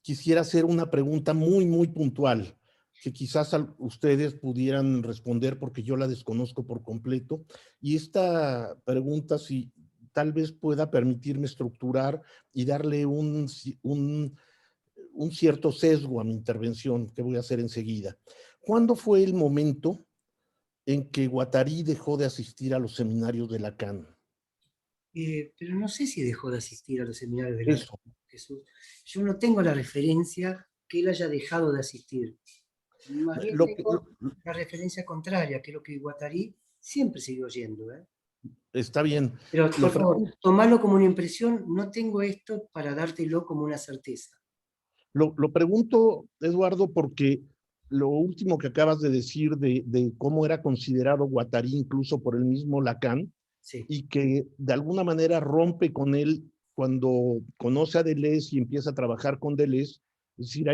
quisiera hacer una pregunta muy, muy puntual, que quizás ustedes pudieran responder porque yo la desconozco por completo. Y esta pregunta, si tal vez pueda permitirme estructurar y darle un cierto sesgo a mi intervención, que voy a hacer enseguida. ¿Cuándo fue el momento en que Guattari dejó de asistir a los seminarios de Lacan? Pero no sé si dejó de asistir a los seminarios de la Eso. Jesús. Yo no tengo la referencia que él haya dejado de asistir. Más bien tengo la referencia contraria, que es lo que Guattari siempre siguió yendo. Está bien. Pero Lo por favor, tomarlo como una impresión, no tengo esto para dártelo como una certeza. Lo pregunto, Eduardo, porque lo último que acabas de decir de cómo era considerado Guattari incluso por el mismo Lacan, Sí. y que de alguna manera rompe con él cuando conoce a Deleuze y empieza a trabajar con Deleuze, es decir,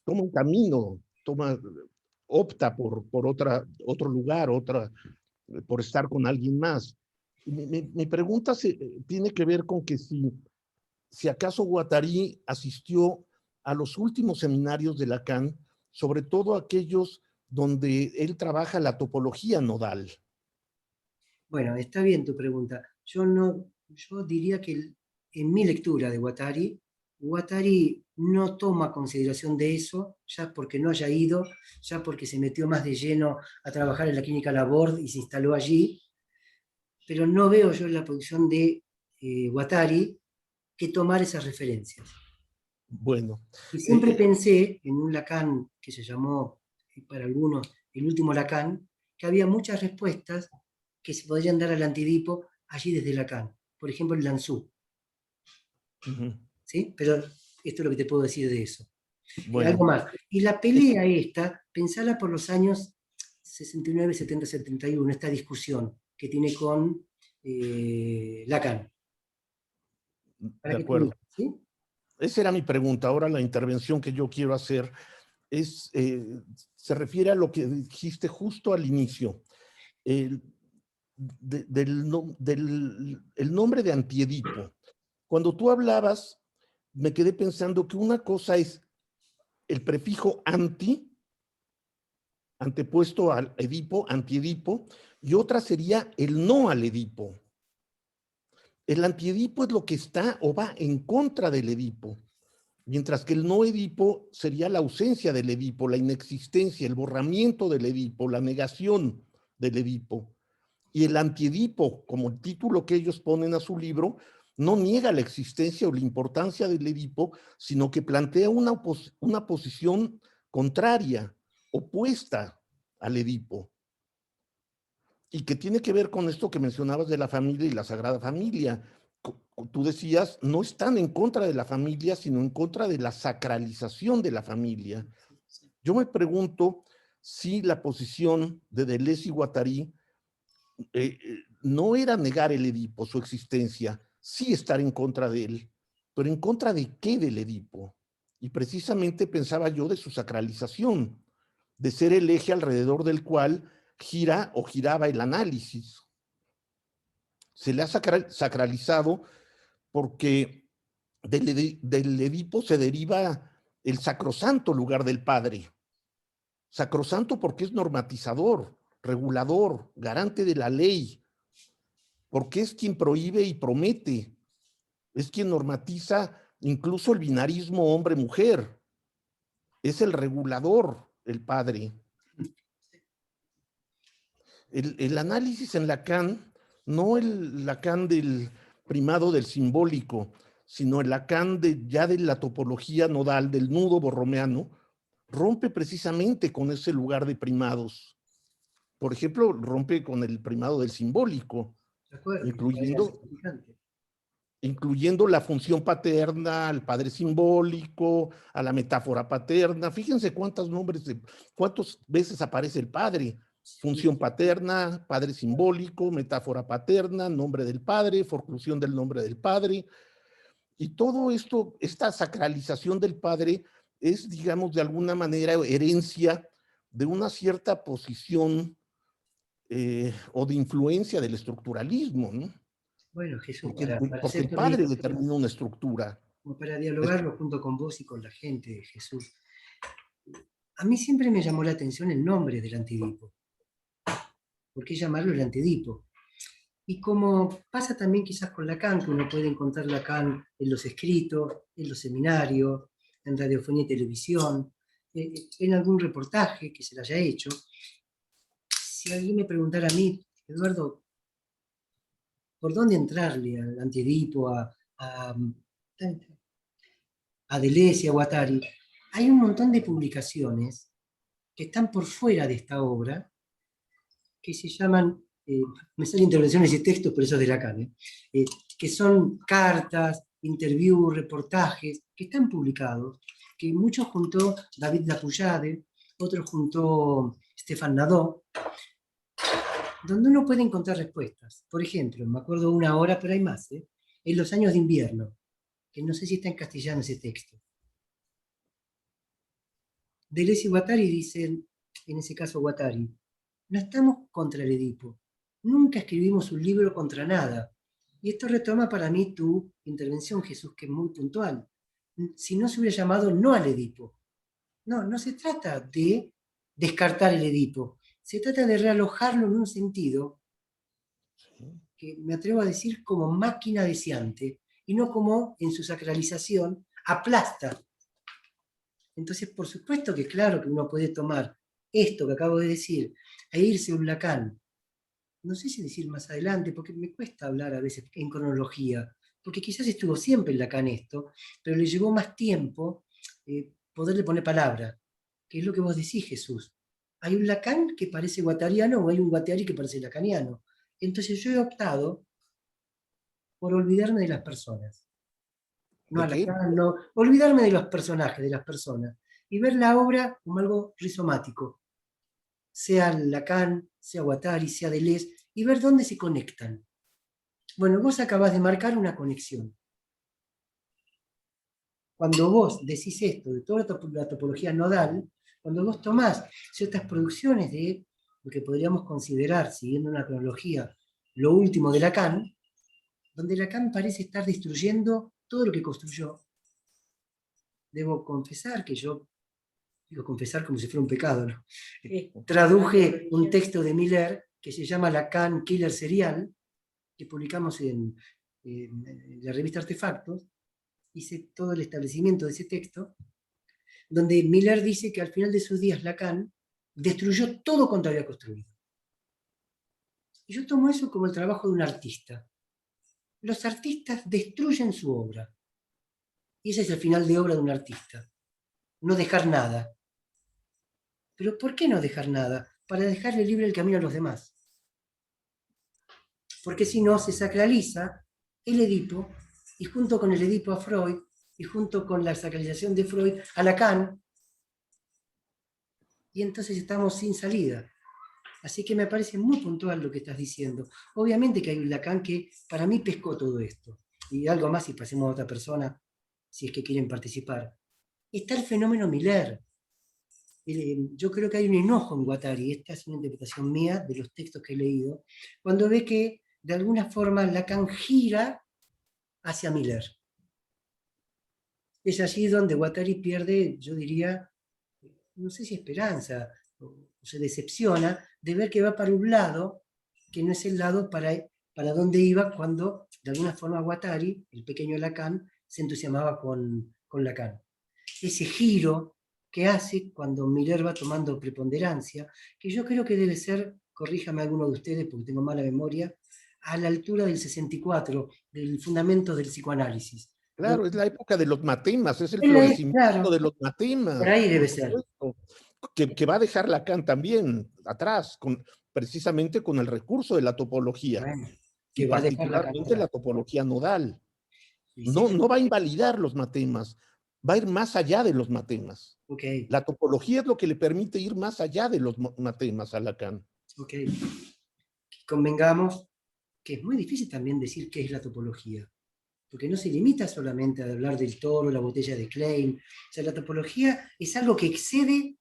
toma un camino, opta por otro lugar, por estar con alguien más. Mi pregunta tiene que ver con que si acaso Guattari asistió a los últimos seminarios de Lacan, sobre todo aquellos donde él trabaja la topología nodal. Bueno, está bien tu pregunta. Yo diría que en mi lectura de Guattari no toma consideración de eso, ya porque no haya ido, ya porque se metió más de lleno a trabajar en la clínica Laborde y se instaló allí, pero no veo yo en la posición de Guattari que tomar esas referencias. Bueno. Y siempre pensé en un Lacan que se llamó, para algunos, el último Lacan, que había muchas respuestas que se podrían dar al antidipo allí desde Lacan. Por ejemplo, el Lanzú. ¿Sí? Pero esto es lo que te puedo decir de eso. Bueno. Algo más. Y la pelea esta, pensala por los años 69, 70, 71, esta discusión que tiene con Lacan. De acuerdo. ¿Sí? Esa era mi pregunta. Ahora la intervención que yo quiero hacer se refiere a lo que dijiste justo al inicio. El nombre de Antiedipo. Cuando tú hablabas, me quedé pensando que una cosa es el prefijo antepuesto al Edipo, antiedipo, y otra sería el no al Edipo. El antiedipo es lo que está o va en contra del Edipo, mientras que el no Edipo sería la ausencia del Edipo, la inexistencia, el borramiento del Edipo, la negación del Edipo. Y el antiedipo, como el título que ellos ponen a su libro, no niega la existencia o la importancia del Edipo, sino que plantea una posición contraria, opuesta al Edipo, y que tiene que ver con esto que mencionabas de la familia y la Sagrada Familia. Tú decías, no están en contra de la familia, sino en contra de la sacralización de la familia. Yo me pregunto si la posición de Deleuze y Guattari no era negar el Edipo, su existencia, sí estar en contra de él, pero en contra de qué del Edipo. Y precisamente pensaba yo de su sacralización, de ser el eje alrededor del cual gira o giraba el análisis. Se le ha sacralizado porque del Edipo se deriva el sacrosanto lugar del Padre. Sacrosanto porque es normatizador, regulador, garante de la ley, porque es quien prohíbe y promete, es quien normatiza incluso el binarismo hombre-mujer. Es el regulador, el padre. El análisis en Lacan, no el Lacan del primado del simbólico, sino el Lacan ya de la topología nodal, del nudo borromeano, rompe precisamente con ese lugar de primados. Por ejemplo, rompe con el primado del simbólico, ¿De acuerdo? incluyendo la función paterna, al padre simbólico, a la metáfora paterna. Fíjense cuántas veces aparece el padre. Función paterna, padre simbólico, metáfora paterna, nombre del padre, forclusión del nombre del padre. Y todo esto, esta sacralización del padre es, digamos, de alguna manera herencia de una cierta posición o de influencia del estructuralismo, ¿no? Bueno, Jesús, porque el padre determina una estructura. Para dialogarlo junto con vos y con la gente, Jesús. A mí siempre me llamó la atención el nombre del antidipo. ¿Por qué llamarlo el antidipo? Y como pasa también quizás con Lacan, que uno puede encontrar Lacan en los escritos, en los seminarios, en radiofonía y televisión, en algún reportaje que se le haya hecho. Si alguien me preguntara a mí, Eduardo, ¿por dónde entrarle al antidipo, a Deleuze y a Guattari? Hay un montón de publicaciones que están por fuera de esta obra, que se llaman, me salen intervenciones y textos, pero eso es de Lacan, que son cartas, interviews, reportajes, que están publicados, que muchos juntó David Lapoullade, otros juntó Stéphane Nadeau, donde uno puede encontrar respuestas. Por ejemplo, me acuerdo una hora, pero hay más, en Los años de invierno, que no sé si está en castellano ese texto. Deleuze y Guattari dicen, en ese caso Guattari, no estamos contra el Edipo, nunca escribimos un libro contra nada. Y esto retoma para mí tu intervención, Jesús, que es muy puntual. Si no se hubiera llamado no al Edipo. No se trata de descartar el Edipo, se trata de realojarlo en un sentido que me atrevo a decir como máquina deseante, y no como en su sacralización aplasta. Entonces, por supuesto que claro que uno puede tomar esto que acabo de decir e irse a un Lacan, no sé si decir más adelante, porque me cuesta hablar a veces en cronología, porque quizás estuvo siempre en Lacan esto, pero le llevó más tiempo poderle poner palabra, que es lo que vos decís, Jesús. Hay un Lacan que parece guattariano o hay un Guattari que parece lacaniano. Entonces yo he optado por olvidarme de las personas. No a Lacan, no, olvidarme de los personajes, de las personas, y ver la obra como algo rizomático, sea Lacan, sea Guattari, sea Deleuze, y ver dónde se conectan. Bueno, vos acabás de marcar una conexión. Cuando vos decís esto de toda la topología nodal, cuando vos tomás ciertas producciones de lo que podríamos considerar, siguiendo una cronología, lo último de Lacan, donde Lacan parece estar destruyendo todo lo que construyó. Debo confesar que yo, digo confesar como si fuera un pecado, ¿no? Traduje un texto de Miller que se llama Lacan Killer Serial, que publicamos en la revista Artefactos. Hice todo el establecimiento de ese texto, donde Miller dice que al final de sus días Lacan destruyó todo cuanto había construido. Y yo tomo eso como el trabajo de un artista. Los artistas destruyen su obra. Y ese es el final de obra de un artista. No dejar nada. ¿Pero por qué no dejar nada? Para dejarle libre el camino a los demás. Porque si no, se sacraliza el Edipo, y junto con el Edipo a Freud, y junto con la sacralización de Freud a Lacan, y entonces estamos sin salida. Así que me parece muy puntual lo que estás diciendo. Obviamente que hay un Lacan que para mí pescó todo esto. Y algo más, y pasemos a otra persona, si es que quieren participar. Está el fenómeno Miller. Yo creo que hay un enojo en Guattari, esta es una interpretación mía de los textos que he leído, cuando ve que de alguna forma Lacan gira hacia Miller. Es allí donde Guattari pierde, yo diría, no sé si esperanza, o se decepciona de ver que va para un lado que no es el lado para donde iba cuando de alguna forma Guattari, el pequeño Lacan, se entusiasmaba con Lacan. Ese giro que hace cuando Miller va tomando preponderancia, que yo creo que debe ser, corríjame alguno de ustedes porque tengo mala memoria, a la altura del 64, del fundamento del psicoanálisis. Claro, es la época de los matemas, es el Claro, florecimiento de los matemas. por ahí debe por ser. supuesto, que va a dejar Lacan también atrás, precisamente con el recurso de la topología, Bueno, y que va a dejar la particularmente la carrera. topología nodal. Sí, No, sí. no va a invalidar los matemas, va a ir más allá de los matemas. Ok, La topología es lo que le permite ir más allá de los matemas a Lacan. ok. Convengamos que es muy difícil también decir qué es la topología, porque no se limita solamente a hablar del toro, la botella de Klein. O sea, la topología es algo que excede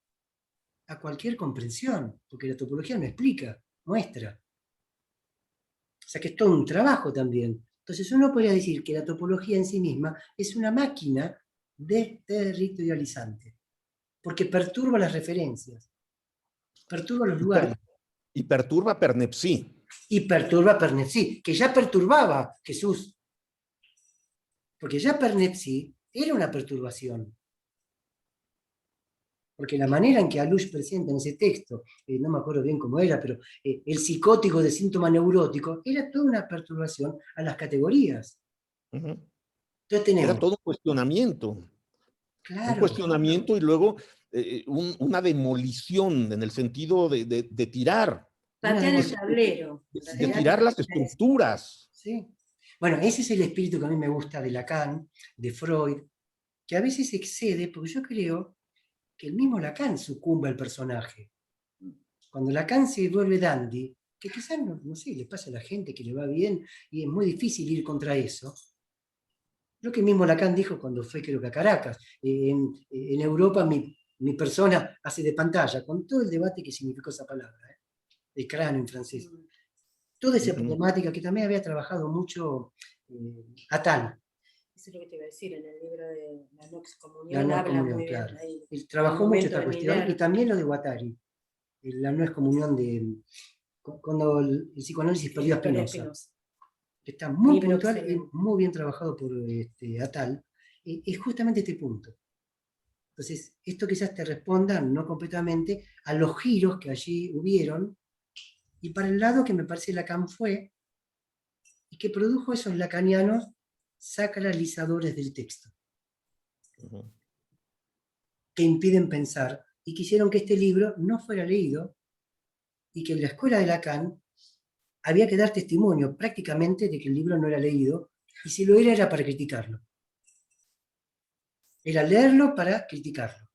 a cualquier comprensión, porque la topología no explica, muestra. O sea que es todo un trabajo también. Entonces uno podría decir que la topología en sí misma es una máquina desterritorializante, porque perturba las referencias, perturba los Y, lugares, y perturba Pernepsí. y perturba Pernepsí, que ya perturbaba Jesús, porque ya Pernepsí era una perturbación. Porque la manera en que Alush presenta en ese texto, no me acuerdo bien cómo era, pero el psicótico de síntoma neurótico, era toda una perturbación a las categorías. Uh-huh. Entonces Era tenemos, todo un cuestionamiento. Un claro, cuestionamiento y luego una demolición en el sentido de tirar, Patear el demolición. tablero. de tirar las estructuras. ¿Sí? Bueno, ese es el espíritu que a mí me gusta de Lacan, de Freud, que a veces excede, porque yo creo que el mismo Lacan sucumbe al personaje. Cuando Lacan se vuelve dandy, que quizás no sé, le pasa a la gente que le va bien y es muy difícil ir contra eso. Lo que mismo Lacan dijo cuando fue, creo que a Caracas. En Europa mi persona hace de pantalla, con todo el debate que significó esa palabra, de cráneo en francés. Toda esa problemática que también había trabajado mucho Attal. Eso es lo que te iba a decir, en el libro de la no La excomunión no habla excomunión, muy bien claro. ahí. Él trabajó El mucho momento esta de cuestión Miller. y también lo de Guattari, la no excomunión de cuando el psicoanálisis perdió a Spinoza. Está muy Libro puntual y excelente. muy bien trabajado por Attal, es justamente este punto. Entonces, esto quizás te responda, no completamente, a los giros que allí hubieron, y para el lado que me parece Lacan fue, y que produjo esos lacanianos sacralizadores del texto, que impiden pensar, y quisieron que este libro no fuera leído, y que en la escuela de Lacan había que dar testimonio prácticamente de que el libro no era leído, y si lo era para criticarlo. Era leerlo para criticarlo.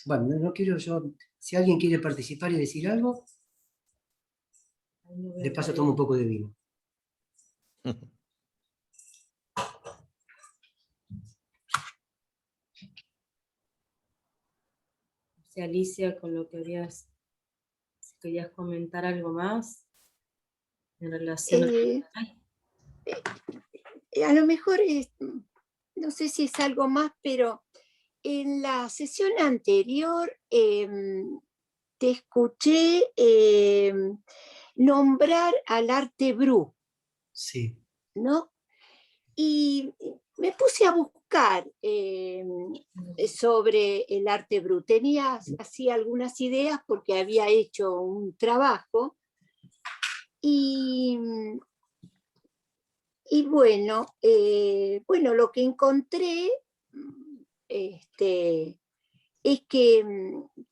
Bueno, no quiero yo, si alguien quiere participar y decir algo, de paso tomo un poco de vino. Alicia, con lo que si querías comentar algo más en relación a lo mejor no sé si es algo más, pero en la sesión anterior te escuché nombrar al arte Bru. Sí. ¿No? Y me puse a buscar sobre el arte Bru. Tenía así algunas ideas porque había hecho un trabajo y bueno, lo que encontré es que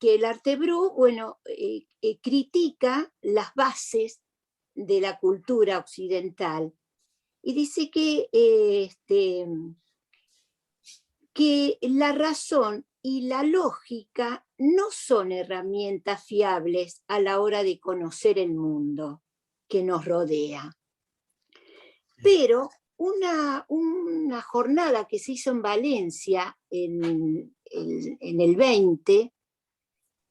el arte Bru, critica las bases de la cultura occidental y dice que la razón y la lógica no son herramientas fiables a la hora de conocer el mundo que nos rodea. Pero una jornada que se hizo en Valencia en el 20,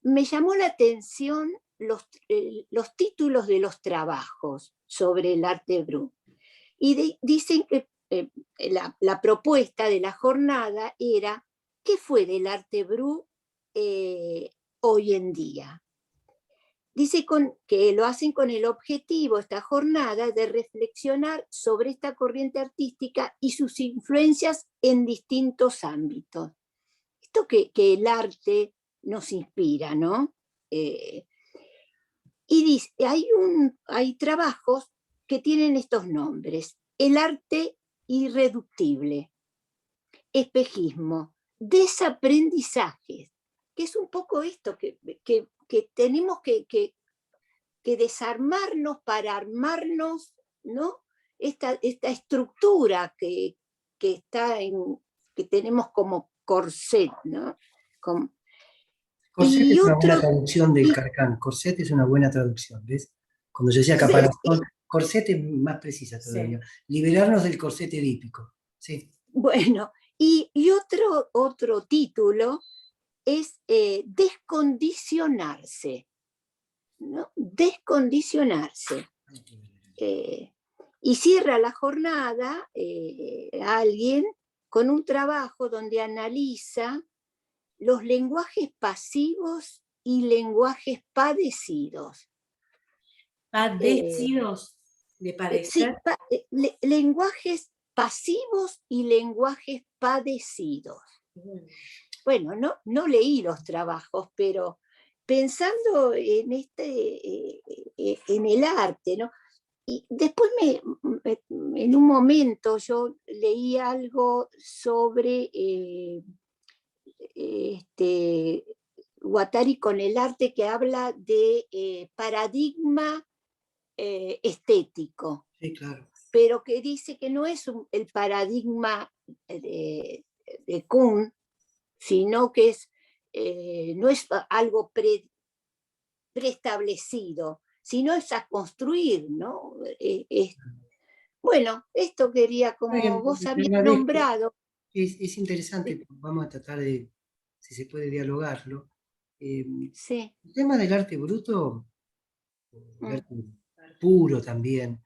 me llamó la atención los títulos de los trabajos sobre el arte Bru. Y dicen que la propuesta de la jornada era ¿qué fue del arte Bru hoy en día? Dice que lo hacen con el objetivo, esta jornada, de reflexionar sobre esta corriente artística y sus influencias en distintos ámbitos. Esto que el arte nos inspira, ¿no? Y dice, hay trabajos que tienen estos nombres: el arte irreductible, espejismo, desaprendizajes, que es un poco esto, que tenemos que desarmarnos para armarnos, ¿no? Esta estructura que tenemos como corset, ¿no? Corset es una buena traducción del Carcán. Corset es una buena traducción, ¿ves? Cuando yo decía caparazón, corset es más precisa todavía. Sí. Liberarnos del corset edípico. Sí. Bueno, y otro título es descondicionarse, ¿no? Descondicionarse. Y cierra la jornada alguien con un trabajo donde analiza los lenguajes pasivos y lenguajes padecidos. ¿Padecidos? ¿De padecer? Sí, lenguajes pasivos y lenguajes padecidos. Bueno, no leí los trabajos, pero pensando en el arte, ¿no? Y después en un momento yo leí algo sobre Guattari con el arte, que habla de paradigma estético. Sí, claro. Pero que dice que no es el paradigma de Kuhn, sino que no es algo preestablecido, sino es a construir, ¿no? Bueno, esto quería, como bien, vos habías nombrado. Es interesante, vamos a tratar de, si se puede, dialogarlo. Sí. El tema del arte bruto, el arte puro también,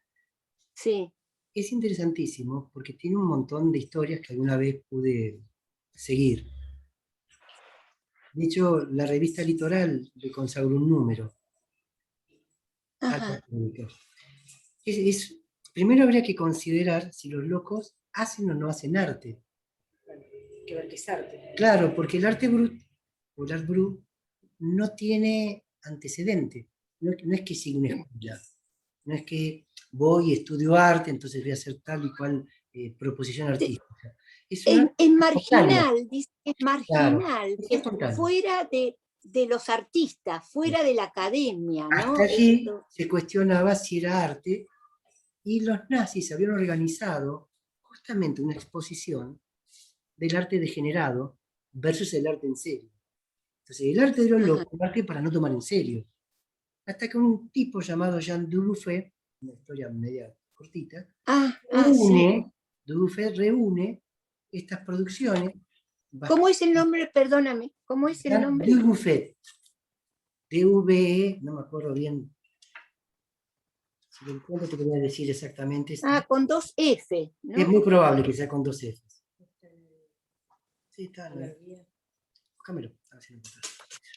sí. Es interesantísimo porque tiene un montón de historias que alguna vez pude seguir. De hecho, la revista Litoral le consagró un número. Primero habría que considerar si los locos hacen o no hacen arte. Que ver qué es arte. Claro, porque el arte brut, o el art brut, no tiene antecedente. No es que siga una escuela. No es que voy y estudio arte, entonces voy a hacer tal y cual proposición artística. Es marginal, dice que es marginal, claro, es fuera de los artistas, fuera de la academia, ¿no? Hasta allí se cuestionaba si era arte, y los nazis habían organizado justamente una exposición del arte degenerado versus el arte en serio. Entonces, el arte de los locos, un arte para no tomar en serio. Hasta que un tipo llamado Jean Dubuffet, una historia media cortita, Dubuffet reúne estas producciones. ¿Cómo es el nombre? Perdóname. ¿Cómo es el nombre? Dubuffet. D-U-B-E, no me acuerdo bien. Si lo encuentro te voy a decir exactamente. Con 2 F, ¿no? Es muy probable que sea con 2 F. Sí, está. Búscamelo.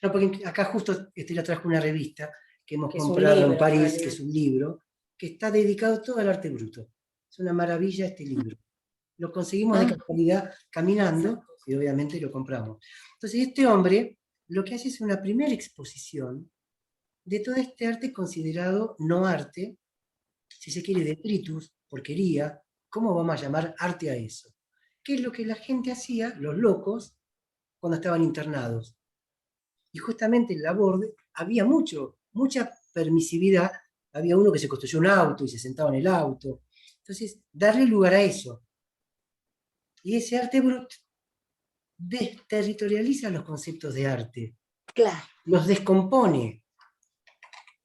No, porque acá justo le trajo una revista que hemos comprado en París, que es un libro, que está dedicado todo al arte bruto. Es una maravilla este libro. Lo conseguimos de casualidad caminando y obviamente lo compramos. Entonces este hombre lo que hace es una primera exposición de todo este arte considerado no arte, si se quiere, detritus, porquería. ¿Cómo vamos a llamar arte a eso? ¿Qué es lo que la gente hacía, los locos, cuando estaban internados? Y justamente en la Borde había mucha permisividad. Había uno que se construyó un auto y se sentaba en el auto. Entonces, darle lugar a eso. Y ese arte bruto desterritorializa los conceptos de arte. Claro. Los descompone,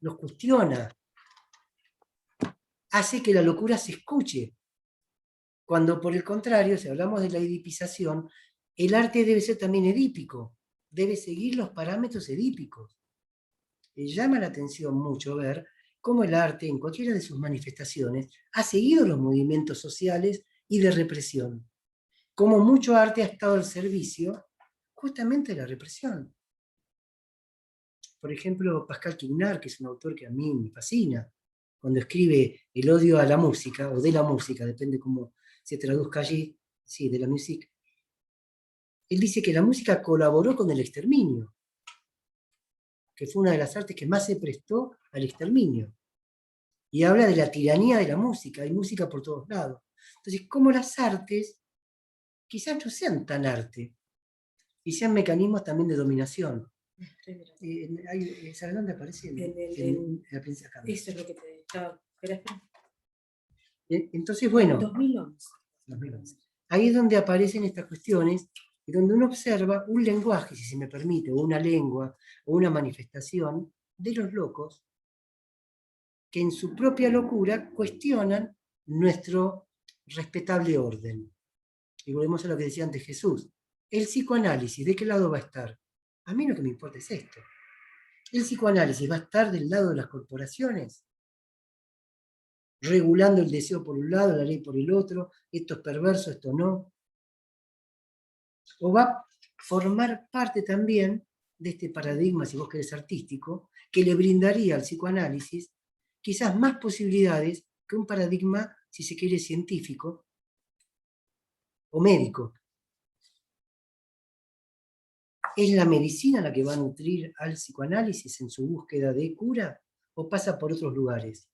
los cuestiona. Hace que la locura se escuche. Cuando, por el contrario, si hablamos de la edipización, el arte debe ser también edípico. Debe seguir los parámetros edípicos. Llama la atención mucho ver cómo el arte, en cualquiera de sus manifestaciones, ha seguido los movimientos sociales y de represión. Cómo mucho arte ha estado al servicio justamente de la represión. Por ejemplo, Pascal Quignard, que es un autor que a mí me fascina, cuando escribe El odio a la música, o de la música, depende cómo se traduzca allí, sí, de la música. Él dice que la música colaboró con el exterminio, que fue una de las artes que más se prestó al exterminio. Y habla de la tiranía de la música, hay música por todos lados. Entonces, ¿cómo las artes quizás no sean tan arte, y sean mecanismos también de dominación? ¿Sabes dónde aparece? En la princesa Carmen. Eso es lo que te estaba... Espera. Entonces, bueno, 2011. Ahí es donde aparecen estas cuestiones, y donde uno observa un lenguaje, si se me permite, o una lengua, o una manifestación de los locos, que en su propia locura cuestionan nuestro respetable orden. Y volvemos a lo que decía antes Jesús. El psicoanálisis, ¿de qué lado va a estar? A mí lo que me importa es esto. ¿El psicoanálisis va a estar del lado de las corporaciones? Regulando el deseo por un lado, la ley por el otro, esto es perverso, esto no. O va a formar parte también de este paradigma, si vos querés, artístico, que le brindaría al psicoanálisis quizás más posibilidades que un paradigma, si se quiere, científico o médico. ¿Es la medicina la que va a nutrir al psicoanálisis en su búsqueda de cura o pasa por otros lugares?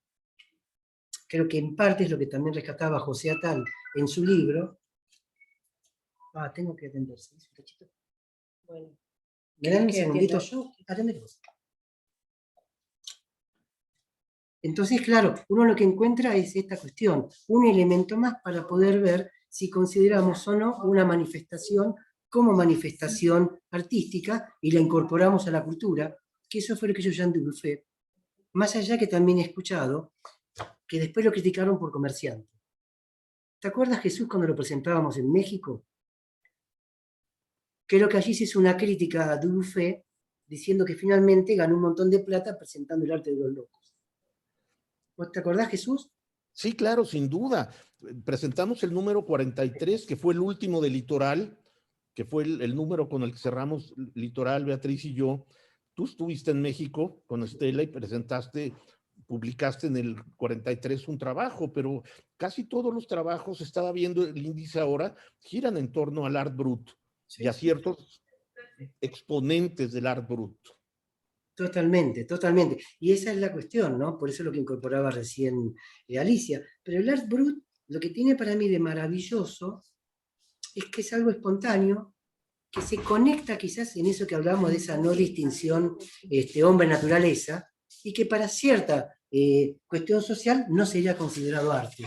Creo que en parte es lo que también rescataba José Attal en su libro. Tengo que atender, ¿sí? Un cachito. Bueno. ¿Me dan un ¿Qué segundito? atiendo yo? Atendé vos. Entonces, claro, uno lo que encuentra es esta cuestión, un elemento más para poder ver si consideramos o no una manifestación como manifestación artística y la incorporamos a la cultura, que eso fue lo que hizo Jean Dubuffet. Más allá que también he escuchado que después lo criticaron por comerciante. ¿Te acuerdas, Jesús, cuando lo presentábamos en México? Creo que allí se hizo una crítica a Dubuffet diciendo que finalmente ganó un montón de plata presentando el arte de los locos. ¿Vos te acordás, Jesús? Sí, claro, sin duda. Presentamos el número 43, que fue el último de Litoral, que fue el número con el que cerramos Litoral, Beatriz y yo. Tú estuviste en México con Estela y publicaste en el 43 un trabajo, pero casi todos los trabajos, estaba viendo el índice ahora, giran en torno al art brut y a ciertos exponentes del art brut. Totalmente, totalmente. Y esa es la cuestión, ¿no? Por eso es lo que incorporaba recién Alicia. Pero el art brut, lo que tiene para mí de maravilloso es que es algo espontáneo, que se conecta quizás en eso que hablamos de esa no distinción hombre-naturaleza, y que para cierta cuestión social no sería considerado arte.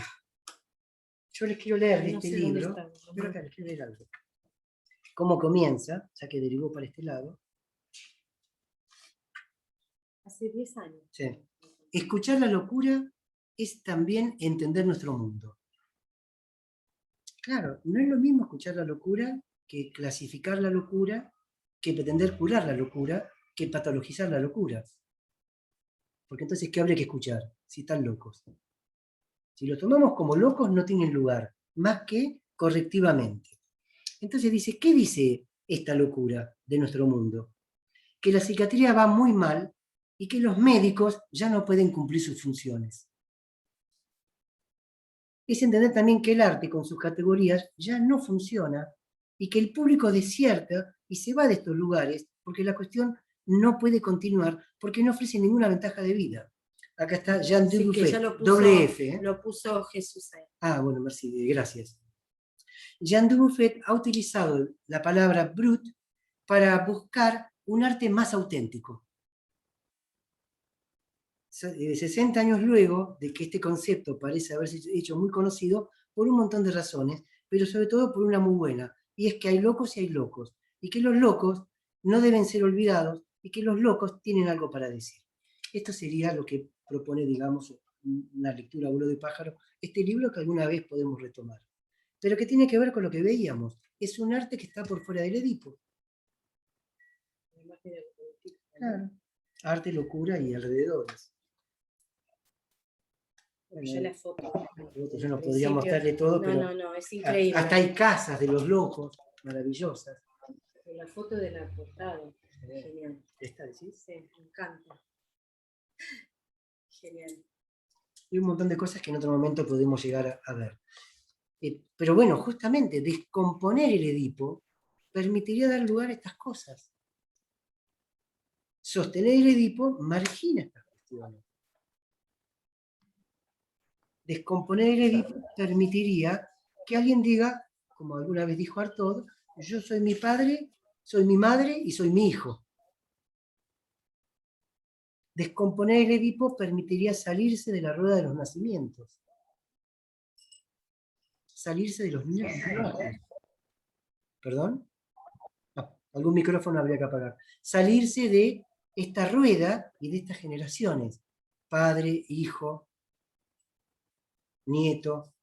Yo les quiero leer de este libro, pero acá les quiero leer algo. Cómo comienza, ya que derivó para este lado. Hace 10 años. Sí. Escuchar la locura es también entender nuestro mundo. Claro, no es lo mismo escuchar la locura que clasificar la locura, que pretender curar la locura, que patologizar la locura. Porque entonces, ¿qué habría que escuchar si están locos? Si los tomamos como locos, no tienen lugar, más que correctivamente. Entonces dice, ¿qué dice esta locura de nuestro mundo? Que la psiquiatría va muy mal y que los médicos ya no pueden cumplir sus funciones. Es entender también que el arte con sus categorías ya no funciona y que el público desierta y se va de estos lugares porque la cuestión no puede continuar porque no ofrece ninguna ventaja de vida. Acá está Jean Dubuffet, doble F. Lo puso Jesús ahí. Bueno, merci, gracias. Jean Dubuffet ha utilizado la palabra brut para buscar un arte más auténtico. 60 años luego de que este concepto parece haberse hecho muy conocido por un montón de razones, pero sobre todo por una muy buena, y es que hay locos y hay locos, y que los locos no deben ser olvidados, y que los locos tienen algo para decir. Esto sería lo que propone, digamos, una lectura vuelo de pájaro, este libro que alguna vez podemos retomar, pero que tiene que ver con lo que veíamos, es un arte que está por fuera del Edipo. Claro. Arte, locura y alrededores. Yo la foto. Yo no podría mostrarle todo, pero no, es increíble. hasta hay casas de los locos maravillosas. La foto de la portada. Genial. ¿Esta decís? Sí, me encanta. Genial. Y un montón de cosas que en otro momento podemos llegar a ver. Pero bueno, justamente descomponer el Edipo permitiría dar lugar a estas cosas. Sostener el Edipo margina estas cuestiones. Descomponer el Edipo permitiría que alguien diga, como alguna vez dijo Artaud, yo soy mi padre, soy mi madre y soy mi hijo. Descomponer el Edipo permitiría salirse de la rueda de los nacimientos. Salirse de los niños. ¿Perdón? No, algún micrófono habría que apagar. Salirse de esta rueda y de estas generaciones. Padre, hijo, nieto,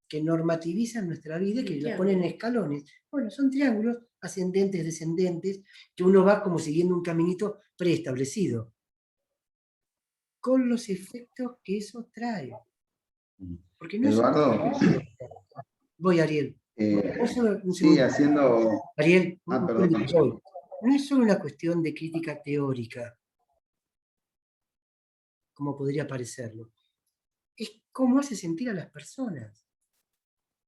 que normativizan nuestra vida y que la ponen en escalones. Bueno, son triángulos ascendentes, descendentes, que uno va como siguiendo un caminito preestablecido, con los efectos que eso trae. Porque no Eduardo, voy, Ariel. Un sí, segundo. haciendo... Ariel, perdón. voy. No es solo una cuestión de crítica teórica, como podría parecerlo. Es cómo hace sentir a las personas.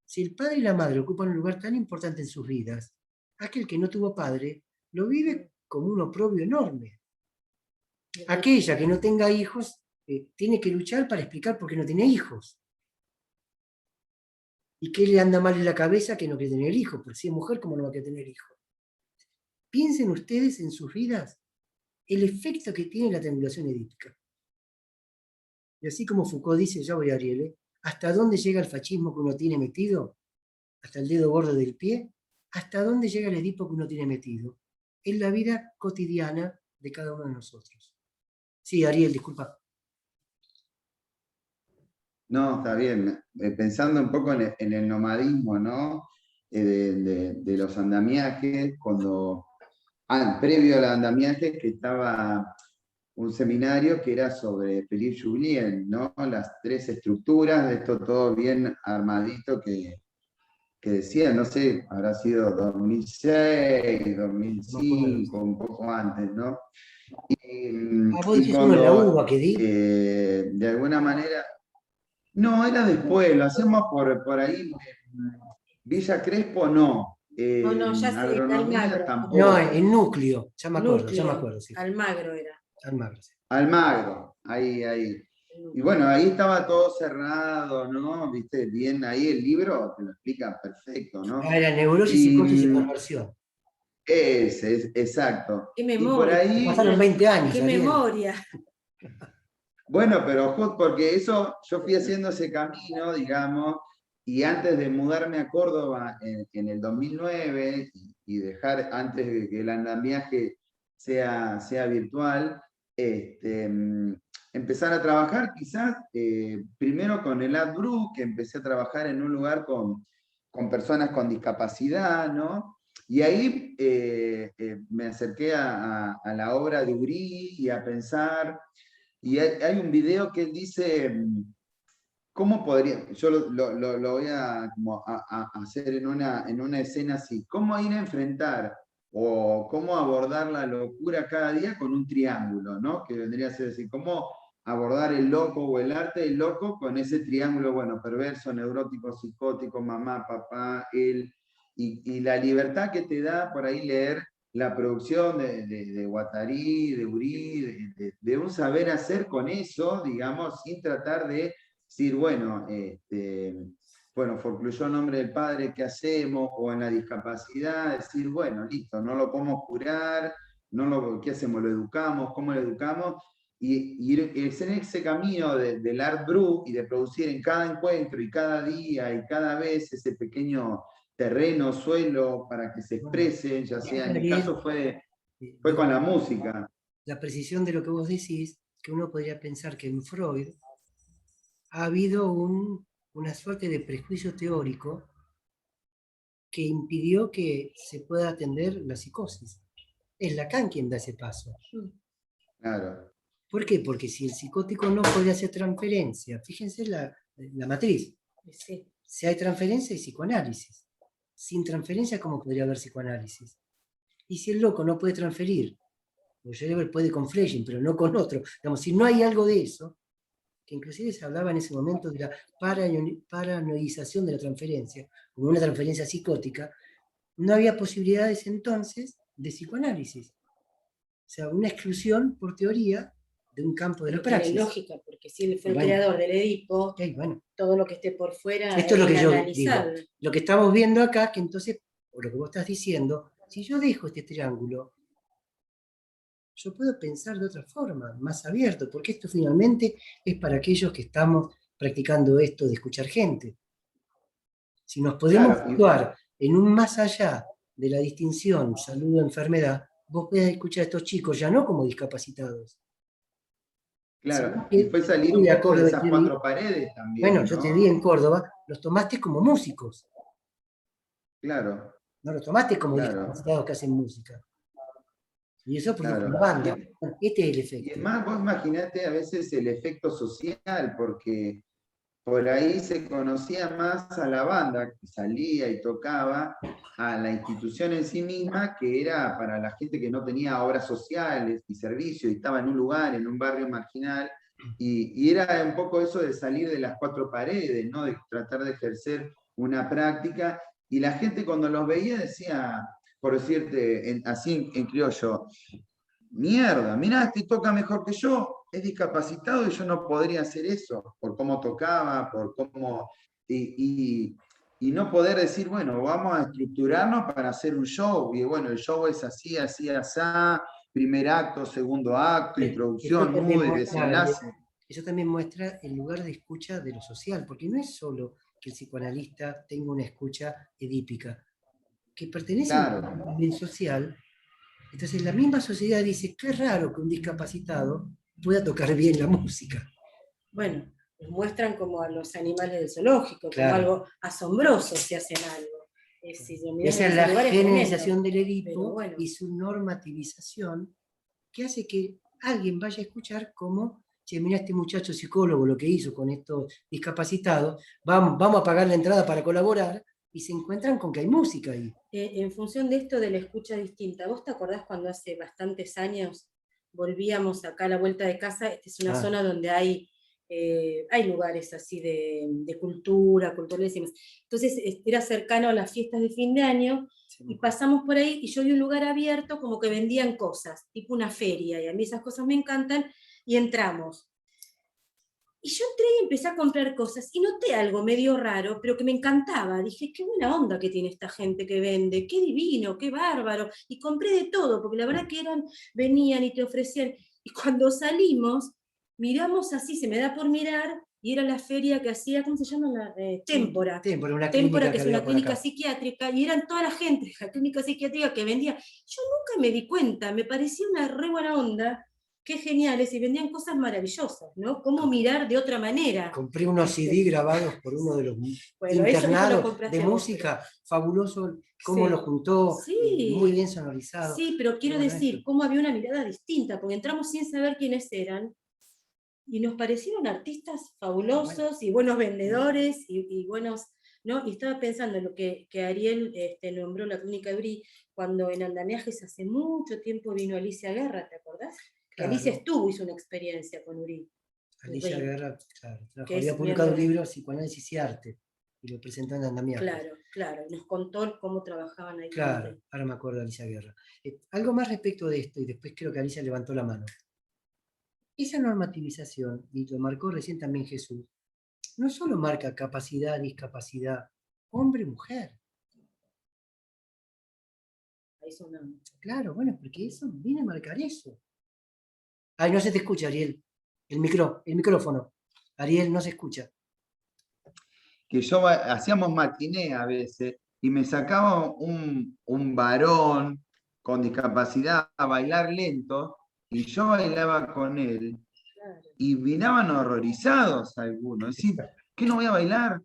Si el padre y la madre ocupan un lugar tan importante en sus vidas, aquel que no tuvo padre lo vive como un oprobio enorme. Aquella que no tenga hijos tiene que luchar para explicar por qué no tiene hijos. ¿Y qué le anda mal en la cabeza que no quiere tener hijos? Porque si es mujer, ¿cómo no va a querer tener hijos? Piensen ustedes en sus vidas el efecto que tiene la triangulación edípica. Y así como Foucault dice, ya voy a Ariel, ¿hasta dónde llega el fascismo que uno tiene metido? ¿Hasta el dedo gordo del pie? ¿Hasta dónde llega el Edipo que uno tiene metido? En la vida cotidiana de cada uno de nosotros. Sí, Ariel, disculpa. No, está bien. Pensando un poco en el nomadismo, ¿no? De los andamiajes, cuando... previo al andamiaje que estaba un seminario que era sobre Philippe Jullien, ¿no? Las tres estructuras, de esto todo bien armadito que decía, no sé, habrá sido 2006, 2005, un poco antes, ¿no? Vos Y dijiste uno en la uva que di. de alguna manera, no, era después, lo hacemos por ahí, Villa Crespo no, No, ya sé, agronomía Almagro. tampoco. No, en núcleo, ya me Núcleo, acuerdo, sí. Almagro era. Almagro, sí. Almagro, ahí. Y bueno, ahí estaba todo cerrado, ¿no? Viste, bien, ahí el libro te lo explica perfecto, ¿no? Era neurosis, psicosis y perversión. Exacto. Qué Y por memoria. ahí... Pasaron 20 años, Qué Ariel. memoria. Bueno, pero porque eso, yo fui haciendo ese camino, digamos, y antes de mudarme a Córdoba en el 2009 y dejar, antes de que el andamiaje sea virtual, empezar a trabajar quizás primero con el AdBrew, que empecé a trabajar en un lugar con personas con discapacidad, ¿no? Y ahí me acerqué a la obra de Uri y a pensar, y hay un video que él dice, ¿cómo podría? Yo lo voy a, como a hacer en una escena así, ¿cómo ir a enfrentar o cómo abordar la locura cada día con un triángulo, ¿no? Que vendría a ser así, ¿cómo abordar el loco o el arte del loco con ese triángulo, bueno, perverso, neurótico, psicótico, mamá, papá, él, y la libertad que te da por ahí leer la producción de Guattari, de Uri, de un saber hacer con eso, digamos, sin tratar de decir, bueno, bueno, forcluyó nombre del padre, ¿qué hacemos? O en la discapacidad, decir, bueno, listo, no lo podemos curar, ¿qué hacemos? ¿Lo educamos? ¿Cómo lo educamos? Y ir en ese camino del Art Brew y de producir en cada encuentro y cada día y cada vez ese pequeño terreno, suelo, para que se exprese, ya sea, en mi caso fue con la música. La precisión de lo que vos decís, que uno podría pensar que en Freud ha habido una suerte de prejuicio teórico que impidió que se pueda atender la psicosis. Es Lacan quien da ese paso. Claro. ¿Por qué? Porque si el psicótico no puede hacer transferencia, fíjense la matriz. Sí. Si hay transferencia, hay psicoanálisis. Sin transferencia, ¿cómo podría haber psicoanálisis? Y si el loco no puede transferir porque Schreber puede con Fleischmann, pero no con otro. Digamos, si no hay algo de eso, que inclusive se hablaba en ese momento de la paranoización de la transferencia, como una transferencia psicótica, no había posibilidades entonces de psicoanálisis. O sea, una exclusión, por teoría, de un campo de la Pero tiene praxis. lógica, porque si él fue el Bueno. creador del Edipo, Ok, bueno. todo lo que esté por fuera Esto es lo que yo digo. inanalizable. Lo que estamos viendo acá, que entonces, o lo que vos estás diciendo, si yo dejo este triángulo, yo puedo pensar de otra forma, más abierto, porque esto finalmente es para aquellos que estamos practicando esto de escuchar gente. Si nos podemos Claro, situar en un más allá de la distinción salud-enfermedad, vos podés escuchar a estos chicos ya no como discapacitados. claro, Sino y que, fue salir muy un de poco de acuerdo, esas cuatro paredes bueno, también, yo te vi en ¿no? Córdoba, los tomaste como músicos, Claro, no los tomaste como claro, discapacitados que hacen música. Y eso produjo una claro. banda. Bueno, este es el Y efecto. además, vos imaginate a veces el efecto social, porque por ahí se conocía más a la banda que salía y tocaba, a la institución en sí misma, que era para la gente que no tenía obras sociales y servicios, y estaba en un lugar, en un barrio marginal, y era un poco eso de salir de las cuatro paredes, ¿no? De tratar de ejercer una práctica, y la gente cuando los veía decía, por decirte, así en criollo, mierda, mirá, este toca mejor que yo, es discapacitado y yo no podría hacer eso, por cómo tocaba, por cómo... Y no poder decir, bueno, vamos a estructurarnos para hacer un show, y bueno, el show es así, así, así, primer acto, segundo acto, Eso introducción, también nudo y muestra, desenlace. eso también muestra el lugar de escucha de lo social, porque no es solo que el psicoanalista tenga una escucha edípica, que pertenece a Claro, un bien social. Entonces la misma sociedad dice, qué raro que un discapacitado pueda tocar bien la música. Bueno, nos muestran como a los animales del zoológico, como Claro. algo asombroso si hacen algo. Si lo mirás Esa en es ese la lugar, es generalización tremendo. del Edipo Pero bueno. y su normativización que hace que alguien vaya a escuchar como, che, mira este muchacho psicólogo lo que hizo con estos discapacitados, vamos a pagar la entrada para colaborar, y se encuentran con que hay música ahí. En función de esto de la escucha distinta, ¿vos te acordás cuando hace bastantes años volvíamos acá a la vuelta de casa? Esta es una zona donde hay lugares así de cultura, culturales. Entonces era cercano a las fiestas de fin de año, y pasamos por ahí y yo vi un lugar abierto como que vendían cosas, tipo una feria, y a mí esas cosas me encantan, y entramos. Y yo entré y empecé a comprar cosas, y noté algo medio raro, pero que me encantaba. Dije, qué buena onda que tiene esta gente que vende, qué divino, qué bárbaro. Y compré de todo, porque la verdad que venían y te ofrecían. Y cuando salimos, miramos así, se me da por mirar, y era la feria que hacía, ¿cómo se llama? Témpora. Témpora, Témpora, que es una clínica psiquiátrica, y eran toda la gente de la clínica psiquiátrica que vendía. Yo nunca me di cuenta, me parecía una re buena onda. Qué geniales, y vendían cosas maravillosas, ¿no? Cómo mirar de otra manera. Compré unos CD grabados por uno de los internados de música, fabuloso cómo lo juntó, muy bien sonorizado. Sí, pero quiero decir, cómo había una mirada distinta, porque entramos sin saber quiénes eran, y nos parecieron artistas fabulosos, y buenos vendedores, y buenos, ¿no? Y estaba pensando en lo que Ariel nombró la clínica de Uri, cuando en Andamiajes hace mucho tiempo vino Alicia Guerra, ¿te acordás? Claro. Alicia hizo una experiencia con Uri. Alicia Guerra, claro, había publicado un libro, Psicoanálisis y Arte, y lo presentó en Andamiajes. Claro, nos contó cómo trabajaban ahí. Claro, ahora me acuerdo de Alicia Guerra. Algo más respecto de esto, y después creo que Alicia levantó la mano. Esa normativización, y lo marcó recién también Jesús, no solo marca capacidad, discapacidad, hombre-mujer. Claro, bueno, porque eso viene a marcar eso. Ay, no se te escucha, Ariel. El micrófono. Ariel, no se escucha. Que yo hacíamos matiné a veces, y me sacaba un varón con discapacidad a bailar lento, y yo bailaba con él, y miraban horrorizados algunos. Decir, ¿qué no voy a bailar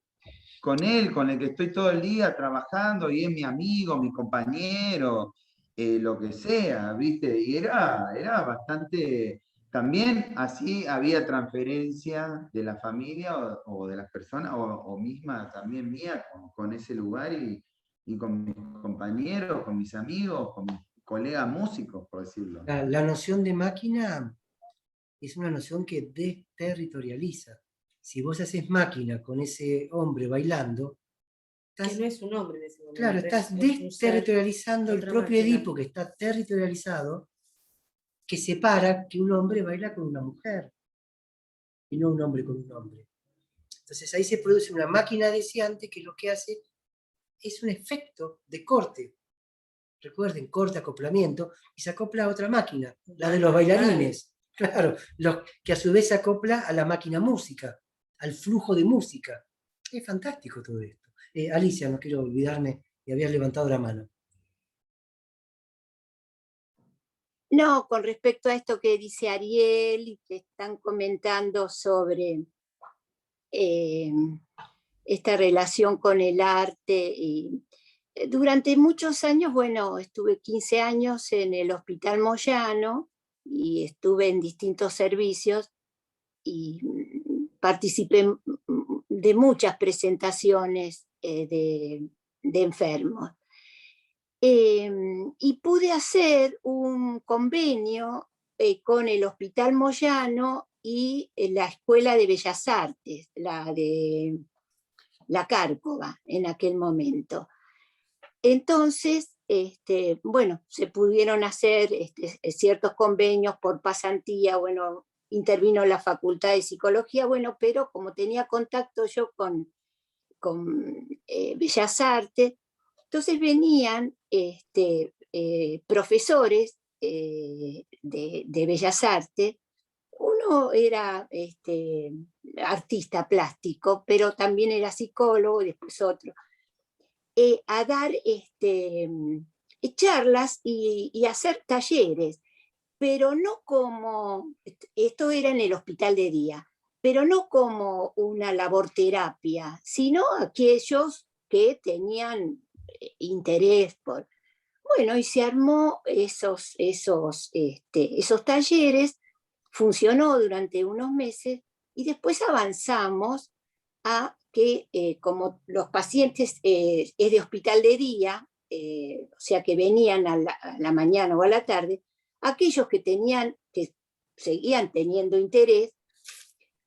con él, con el que estoy todo el día trabajando, y es mi amigo, mi compañero, lo que sea, ¿viste? Y era bastante... También así había transferencia de la familia o de las personas, o misma también mía, con ese lugar, y con mis compañeros, con mis amigos, colegas músicos, por decirlo. La noción de máquina es una noción que desterritorializa. Si vos haces máquina con ese hombre bailando, Que no es un hombre en ese momento. claro, estás desterritorializando el propio Edipo, que está territorializado, que separa que un hombre baila con una mujer y no un hombre con un hombre. Entonces ahí se produce una máquina deseante que lo que hace es un efecto de corte. Recuerden, corte, acoplamiento, y se acopla a otra máquina, la de los bailarines. Claro, que a su vez se acopla a la máquina música, al flujo de música. Es fantástico todo esto. Alicia, no quiero olvidarme de haber levantado la mano. No, con respecto a esto que dice Ariel y que están comentando sobre esta relación con el arte. Y durante muchos años, bueno, estuve 15 años en el Hospital Moyano y estuve en distintos servicios y participé de muchas presentaciones de enfermos. Y pude hacer un convenio con el Hospital Moyano y la Escuela de Bellas Artes, la de la Cárcova, en aquel momento. Entonces, bueno, se pudieron hacer ciertos convenios por pasantía, bueno, intervino la Facultad de Psicología, bueno, pero como tenía contacto yo con Bellas Artes, entonces venían profesores de Bellas Artes. Uno era artista plástico, pero también era psicólogo, después otro, a dar charlas y hacer talleres, pero no como, esto era en el hospital de día, pero no como una laborterapia, sino aquellos que tenían interés por... Bueno, y se armó esos talleres, funcionó durante unos meses y después avanzamos a que como los pacientes es de hospital de día, o sea que venían a la mañana o a la tarde, aquellos que seguían teniendo interés,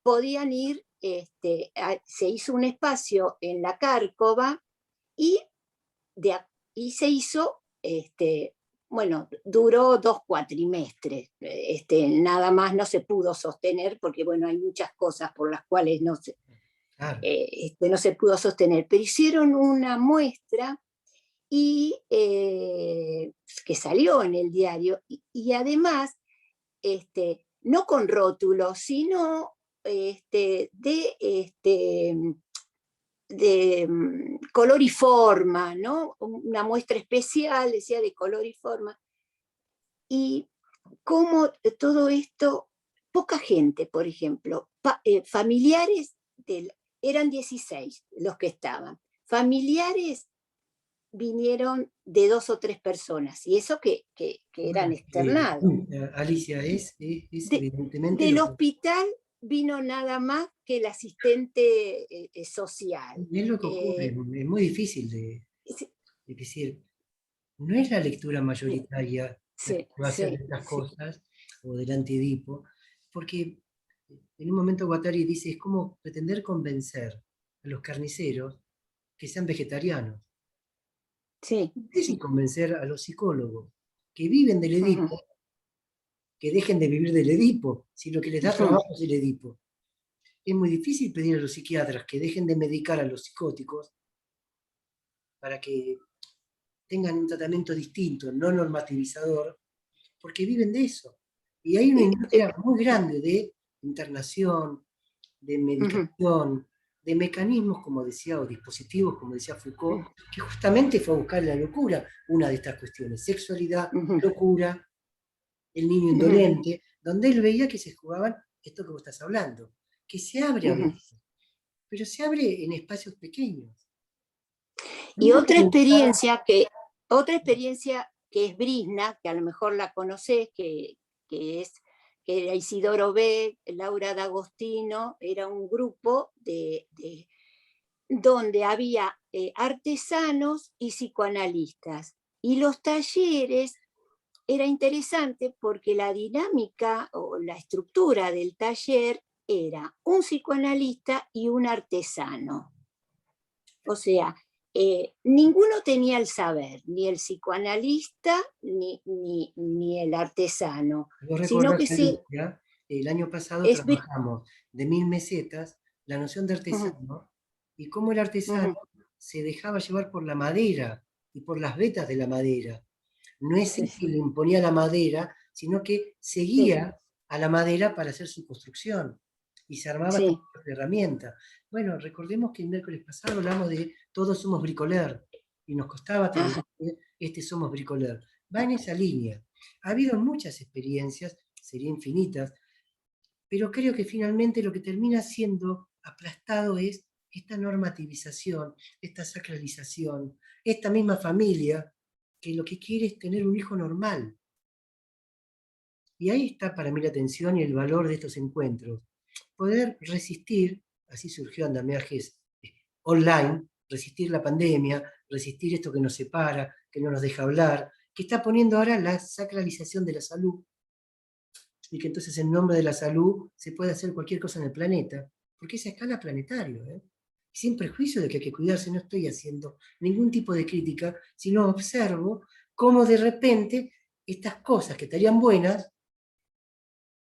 podían ir, se hizo un espacio en la Cárcova y se hizo, bueno, duró 2 cuatrimestres, nada más no se pudo sostener porque, bueno, hay muchas cosas por las cuales no se pudo sostener, pero hicieron una muestra y que salió en el diario, y además, no con rótulos, sino de color y forma, ¿no? Una muestra especial, decía, de color y forma. Y cómo todo esto, poca gente, por ejemplo, familiares, eran 16 los que estaban, familiares vinieron de 2 o 3 personas, y eso que eran externados. Alicia, es evidentemente... Del hospital vino nada más que el asistente social. Es lo que ocurre, es muy difícil de decir. No es la lectura mayoritaria la que va a hacer de estas cosas, o del antiedipo, porque en un momento Guattari dice, es como pretender convencer a los carniceros que sean vegetarianos. Sí. Es difícil convencer a los psicólogos que viven del Edipo, que dejen de vivir del Edipo, si lo que les da trabajo es el Edipo. Es muy difícil pedir a los psiquiatras que dejen de medicar a los psicóticos para que tengan un tratamiento distinto, no normativizador, porque viven de eso. Y hay una industria muy grande de internación, de medicación, de mecanismos, como decía, o dispositivos, como decía Foucault, que justamente fue a buscar la locura, una de estas cuestiones, sexualidad, locura, el niño indolente, donde él veía que se jugaban esto que vos estás hablando, que se abre a veces, pero se abre en espacios pequeños. Y otra experiencia que es Brisna, que a lo mejor la conocés, que era Isidoro B., Laura D'Agostino, era un grupo donde había artesanos y psicoanalistas. Y los talleres era interesante porque la dinámica o la estructura del taller era un psicoanalista y un artesano. O sea, ninguno tenía el saber, ni el psicoanalista ni el artesano, Vos sino recordás, que sí, Alicia, el año pasado es... trabajamos de 1000 mesetas la noción de Ujú, artesano y cómo el artesano ujú, se dejaba llevar por la madera y por las vetas de la madera. No es sí, el que sí, le imponía la madera, sino que sí, seguía a la madera para hacer su construcción y se armaba esta sí, herramienta. Bueno, recordemos que el miércoles pasado hablamos de todos somos bricoler y nos costaba ajá, transmitir este somos bricoler. Va en esa línea. Ha habido muchas experiencias, serían infinitas, pero creo que finalmente lo que termina siendo aplastado es esta normativización, esta sacralización, esta misma familia que lo que quiere es tener un hijo normal. Y ahí está para mí la tensión y el valor de estos encuentros. Poder resistir, así surgió andamiajes online, resistir la pandemia, resistir esto que nos separa, que no nos deja hablar, que está poniendo ahora la sacralización de la salud, y que entonces en nombre de la salud se puede hacer cualquier cosa en el planeta, porque es a escala planetaria, sin prejuicio de que hay que cuidarse. No estoy haciendo ningún tipo de crítica, sino observo cómo de repente estas cosas que estarían buenas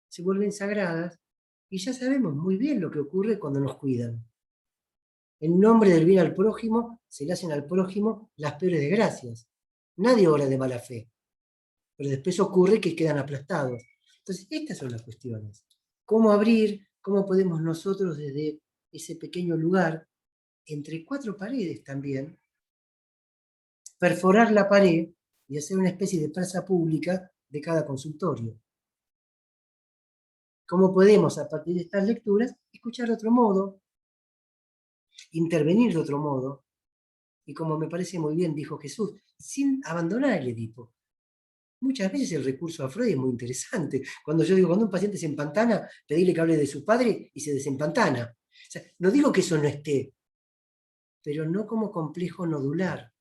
se vuelven sagradas, y ya sabemos muy bien lo que ocurre cuando nos cuidan. En nombre del bien al prójimo, se le hacen al prójimo las peores desgracias. Nadie obra de mala fe, pero después ocurre que quedan aplastados. Entonces, estas son las cuestiones. ¿Cómo abrir? ¿Cómo podemos nosotros desde ese pequeño lugar, entre cuatro paredes también, perforar la pared y hacer una especie de plaza pública de cada consultorio? ¿Cómo podemos, a partir de estas lecturas, escuchar de otro modo, intervenir de otro modo? Y como me parece muy bien dijo Jesús, sin abandonar el Edipo. Muchas veces el recurso a Freud es muy interesante. Cuando yo digo, cuando un paciente se empantana, pedirle que hable de su padre y se desempantana. O sea, no digo que eso no esté, pero no como complejo nodular,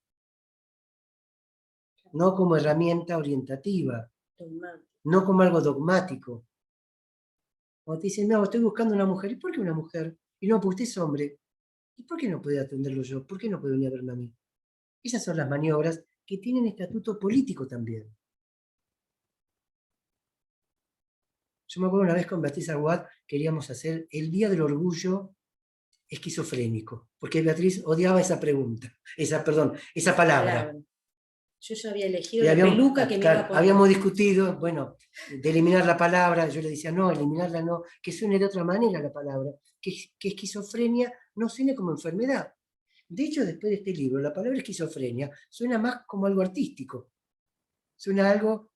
no como herramienta orientativa, no como algo dogmático. Cuando te dicen, no, estoy buscando una mujer. ¿Y por qué una mujer? Y no, porque usted es hombre. ¿Y por qué no puede atenderlo yo? ¿Por qué no puede venir a verme a mí? Esas son las maniobras que tienen estatuto político también. Yo me acuerdo una vez con Beatriz Aguad, queríamos hacer el Día del Orgullo Esquizofrénico, porque Beatriz odiaba esa pregunta, esa palabra. Yo ya había elegido Y la peluca que me iba a poner. habíamos discutido, bueno, de eliminar la palabra. Yo le decía, no, eliminarla no, que suene de otra manera la palabra, que esquizofrenia no suene como enfermedad. De hecho, después de este libro, la palabra esquizofrenia suena más como algo artístico, suena algo,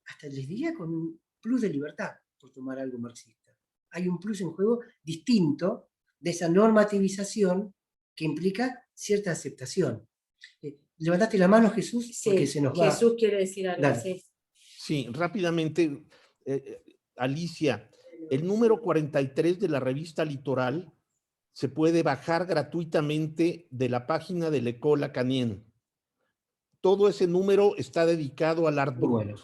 hasta les diría, con un plus de libertad, por tomar algo marxista. Hay un plus en juego distinto de esa normativización que implica cierta aceptación. Levantaste la mano, Jesús, Sí, porque se nos va. Jesús quiere decir algo. Dale. Sí. Sí, rápidamente, Alicia, el número 43 de la revista Litoral se puede bajar gratuitamente de la página de l'École Lacanienne. Todo ese número está dedicado al Art Brut. Bueno.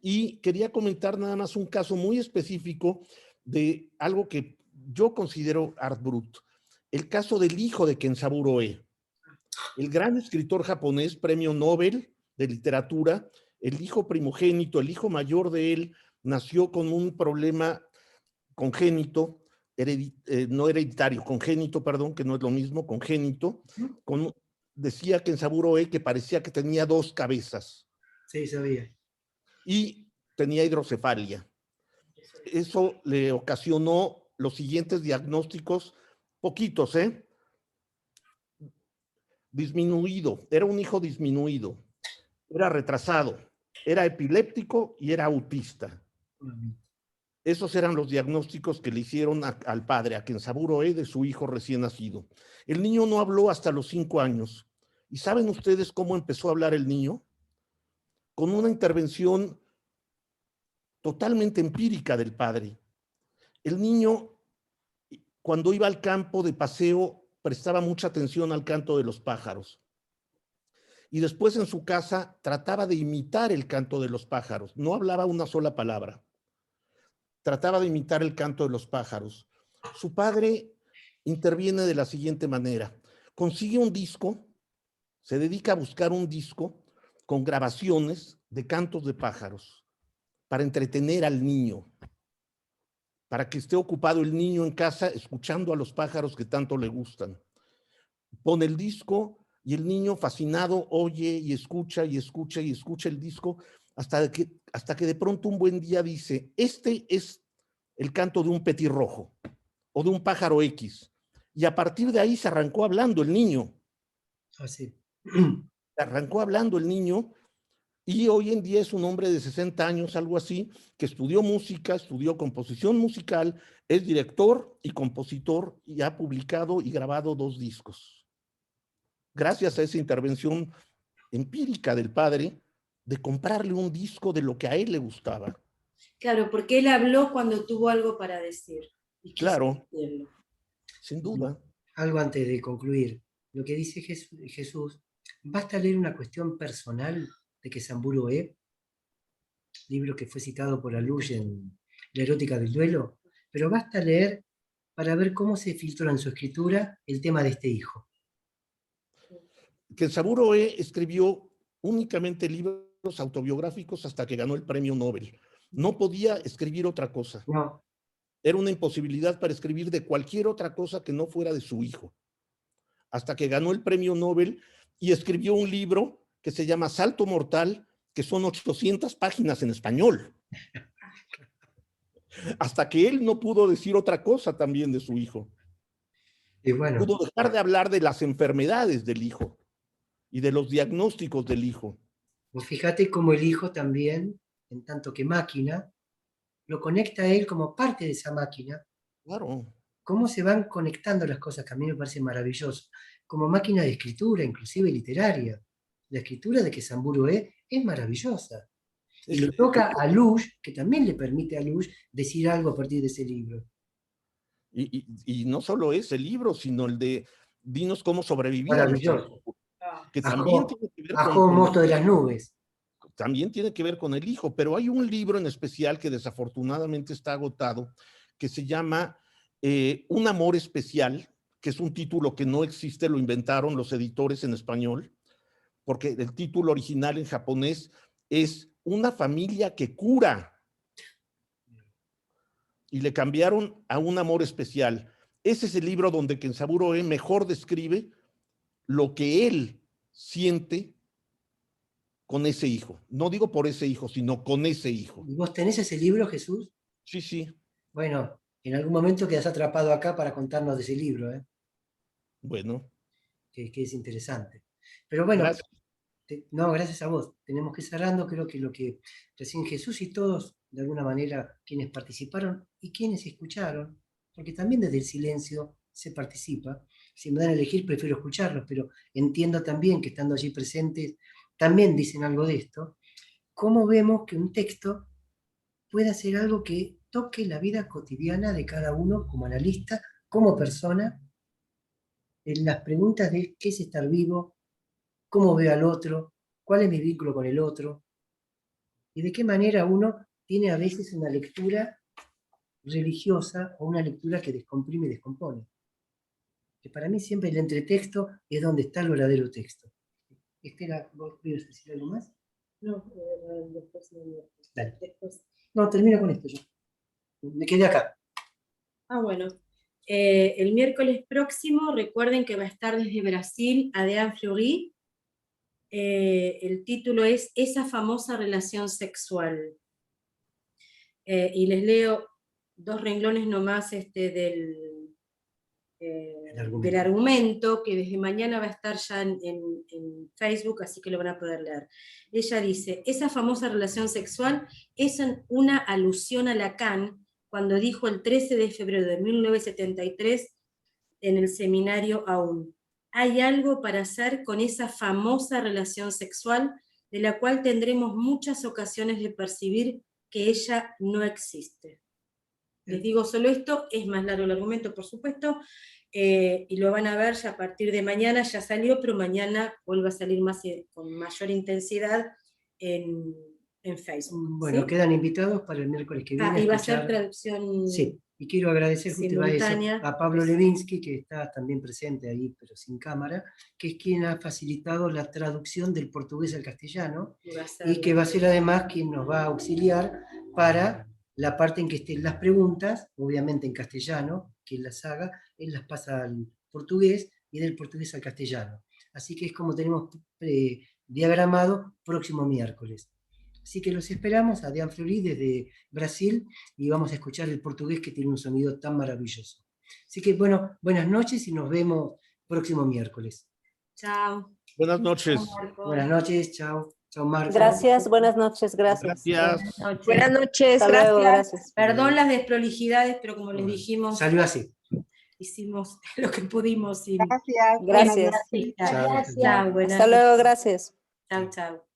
Y quería comentar nada más un caso muy específico de algo que yo considero Art Brut. El caso del hijo de Kenzaburo Oe, el gran escritor japonés, premio Nobel de literatura. El hijo primogénito, el hijo mayor de él, nació con un problema congénito, no hereditario, congénito, perdón, que no es lo mismo, congénito. Decía Kenzaburo Oe que parecía que tenía dos cabezas. Sí, sabía. Y tenía hidrocefalia. Eso le ocasionó los siguientes diagnósticos, poquitos, disminuido, era un hijo disminuido, era retrasado, era epiléptico y era autista. Esos eran los diagnósticos que le hicieron al padre, a Kenzaburo Oe, de su hijo recién nacido. El niño no habló hasta los 5 años. ¿Y saben ustedes cómo empezó a hablar el niño? Con una intervención totalmente empírica del padre. El niño, cuando iba al campo de paseo, prestaba mucha atención al canto de los pájaros. y después en su casa trataba de imitar el canto de los pájaros. No hablaba una sola palabra. Trataba de imitar el canto de los pájaros. Su padre interviene de la siguiente manera. Consigue un disco, se dedica a buscar un disco con grabaciones de cantos de pájaros para entretener al niño, para que esté ocupado el niño en casa escuchando a los pájaros que tanto le gustan. Pone el disco y el niño fascinado oye y escucha y escucha y escucha el disco hasta que de pronto un buen día dice, este es el canto de un petirrojo o de un pájaro X. Y a partir de ahí se arrancó hablando el niño. Así. Se arrancó hablando el niño y hoy en día es un hombre de 60 años, algo así, que estudió música, estudió composición musical, es director y compositor y ha publicado y grabado 2 discos. Gracias a esa intervención empírica del padre de comprarle un disco de lo que a él le gustaba. Claro, porque él habló cuando tuvo algo para decir. Y claro, decirlo. Sin duda. Algo antes de concluir. Lo que dice Jesús, basta leer una cuestión personal de que Samburu E, libro que fue citado por Alush en La erótica del duelo, pero basta leer para ver cómo se filtró en su escritura el tema de este hijo. Que Samburu E escribió únicamente libros autobiográficos hasta que ganó el premio Nobel. No podía escribir otra cosa. No. Era una imposibilidad para escribir de cualquier otra cosa que no fuera de su hijo. Hasta que ganó el premio Nobel y escribió un libro que se llama Salto Mortal, que son 800 páginas en español. Hasta que él no pudo decir otra cosa también de su hijo. Y bueno, pudo dejar de hablar de las enfermedades del hijo y de los diagnósticos del hijo. Pues fíjate cómo el hijo también, en tanto que máquina, lo conecta a él como parte de esa máquina. Claro. Cómo se van conectando las cosas, que a mí me parece maravilloso. Como máquina de escritura, inclusive literaria. La escritura de que Samburu E es maravillosa. Y le toca a Lush, que también le permite a Lush decir algo a partir de ese libro. Y no solo ese libro, sino el de Dinos cómo sobrevivir a los Maravilloso. que también tiene que ver con Monstruo de las Nubes. También tiene que ver con el hijo, pero hay un libro en especial que desafortunadamente está agotado, que se llama Un amor especial, que es un título que no existe, lo inventaron los editores en español, porque el título original en japonés es Una familia que cura. Y le cambiaron a Un amor especial. Ese es el libro donde Kenzaburo E mejor describe lo que él siente con ese hijo. No digo por ese hijo, sino con ese hijo. ¿Y vos tenés ese libro, Jesús? Sí, sí. Bueno, en algún momento quedás atrapado acá para contarnos de ese libro, ¿eh? Bueno. Que es interesante. Pero bueno, gracias. No, gracias a vos. Tenemos que ir cerrando. Creo que lo que recién Jesús y todos, de alguna manera, quienes participaron y quienes escucharon, porque también desde el silencio se participa. Si me dan a elegir, prefiero escucharlos, pero entiendo también que estando allí presentes, también dicen algo de esto. ¿Cómo vemos que un texto puede hacer algo que toque la vida cotidiana de cada uno como analista, como persona, en las preguntas de qué es estar vivo, cómo veo al otro, cuál es mi vínculo con el otro, y de qué manera uno tiene a veces una lectura religiosa o una lectura que descomprime y descompone? Que para mí siempre el entretexto es donde está el verdadero texto. Estela, ¿vos quieres decir algo más? No, después. Dale. No, termino con esto yo. Me quedé acá. Bueno. El miércoles próximo, recuerden que va a estar desde Brasil Adrián Fleury. El título es Esa famosa relación sexual. Y les leo 2 renglones nomás del argumento, que desde mañana va a estar ya en Facebook, así que lo van a poder leer. Ella dice, esa famosa relación sexual es una alusión a Lacan, cuando dijo el 13 de febrero de 1973 en el seminario Aún, hay algo para hacer con esa famosa relación sexual de la cual tendremos muchas ocasiones de percibir que ella no existe. Les digo solo esto, es más largo el argumento, por supuesto, y lo van a ver ya a partir de mañana, ya salió, pero mañana vuelve a salir con mayor intensidad en Facebook. Bueno, ¿sí? quedan invitados para el miércoles que viene. Y va a ser traducción Sí, y quiero agradecer simultánea a Pablo Levinsky, que está también presente ahí, pero sin cámara, que es quien ha facilitado la traducción del portugués al castellano, y que va a ser además quien nos va a auxiliar para la parte en que estén las preguntas, obviamente en castellano, quien las haga, él las pasa al portugués y del portugués al castellano. Así que es como tenemos diagramado próximo miércoles. Así que los esperamos a Dean Fleury desde Brasil y vamos a escuchar el portugués que tiene un sonido tan maravilloso. Así que bueno, buenas noches y nos vemos próximo miércoles. Chao. Buenas noches. Buenas noches, chao. Chao, Marco. Gracias, buenas noches, gracias. Gracias. Buenas noches, Hasta luego, gracias. Perdón las desprolijidades, pero como les dijimos, Salió así. hicimos lo que pudimos. gracias. Gracias. Chao, buenas Hasta luego, gracias. Chao, chao.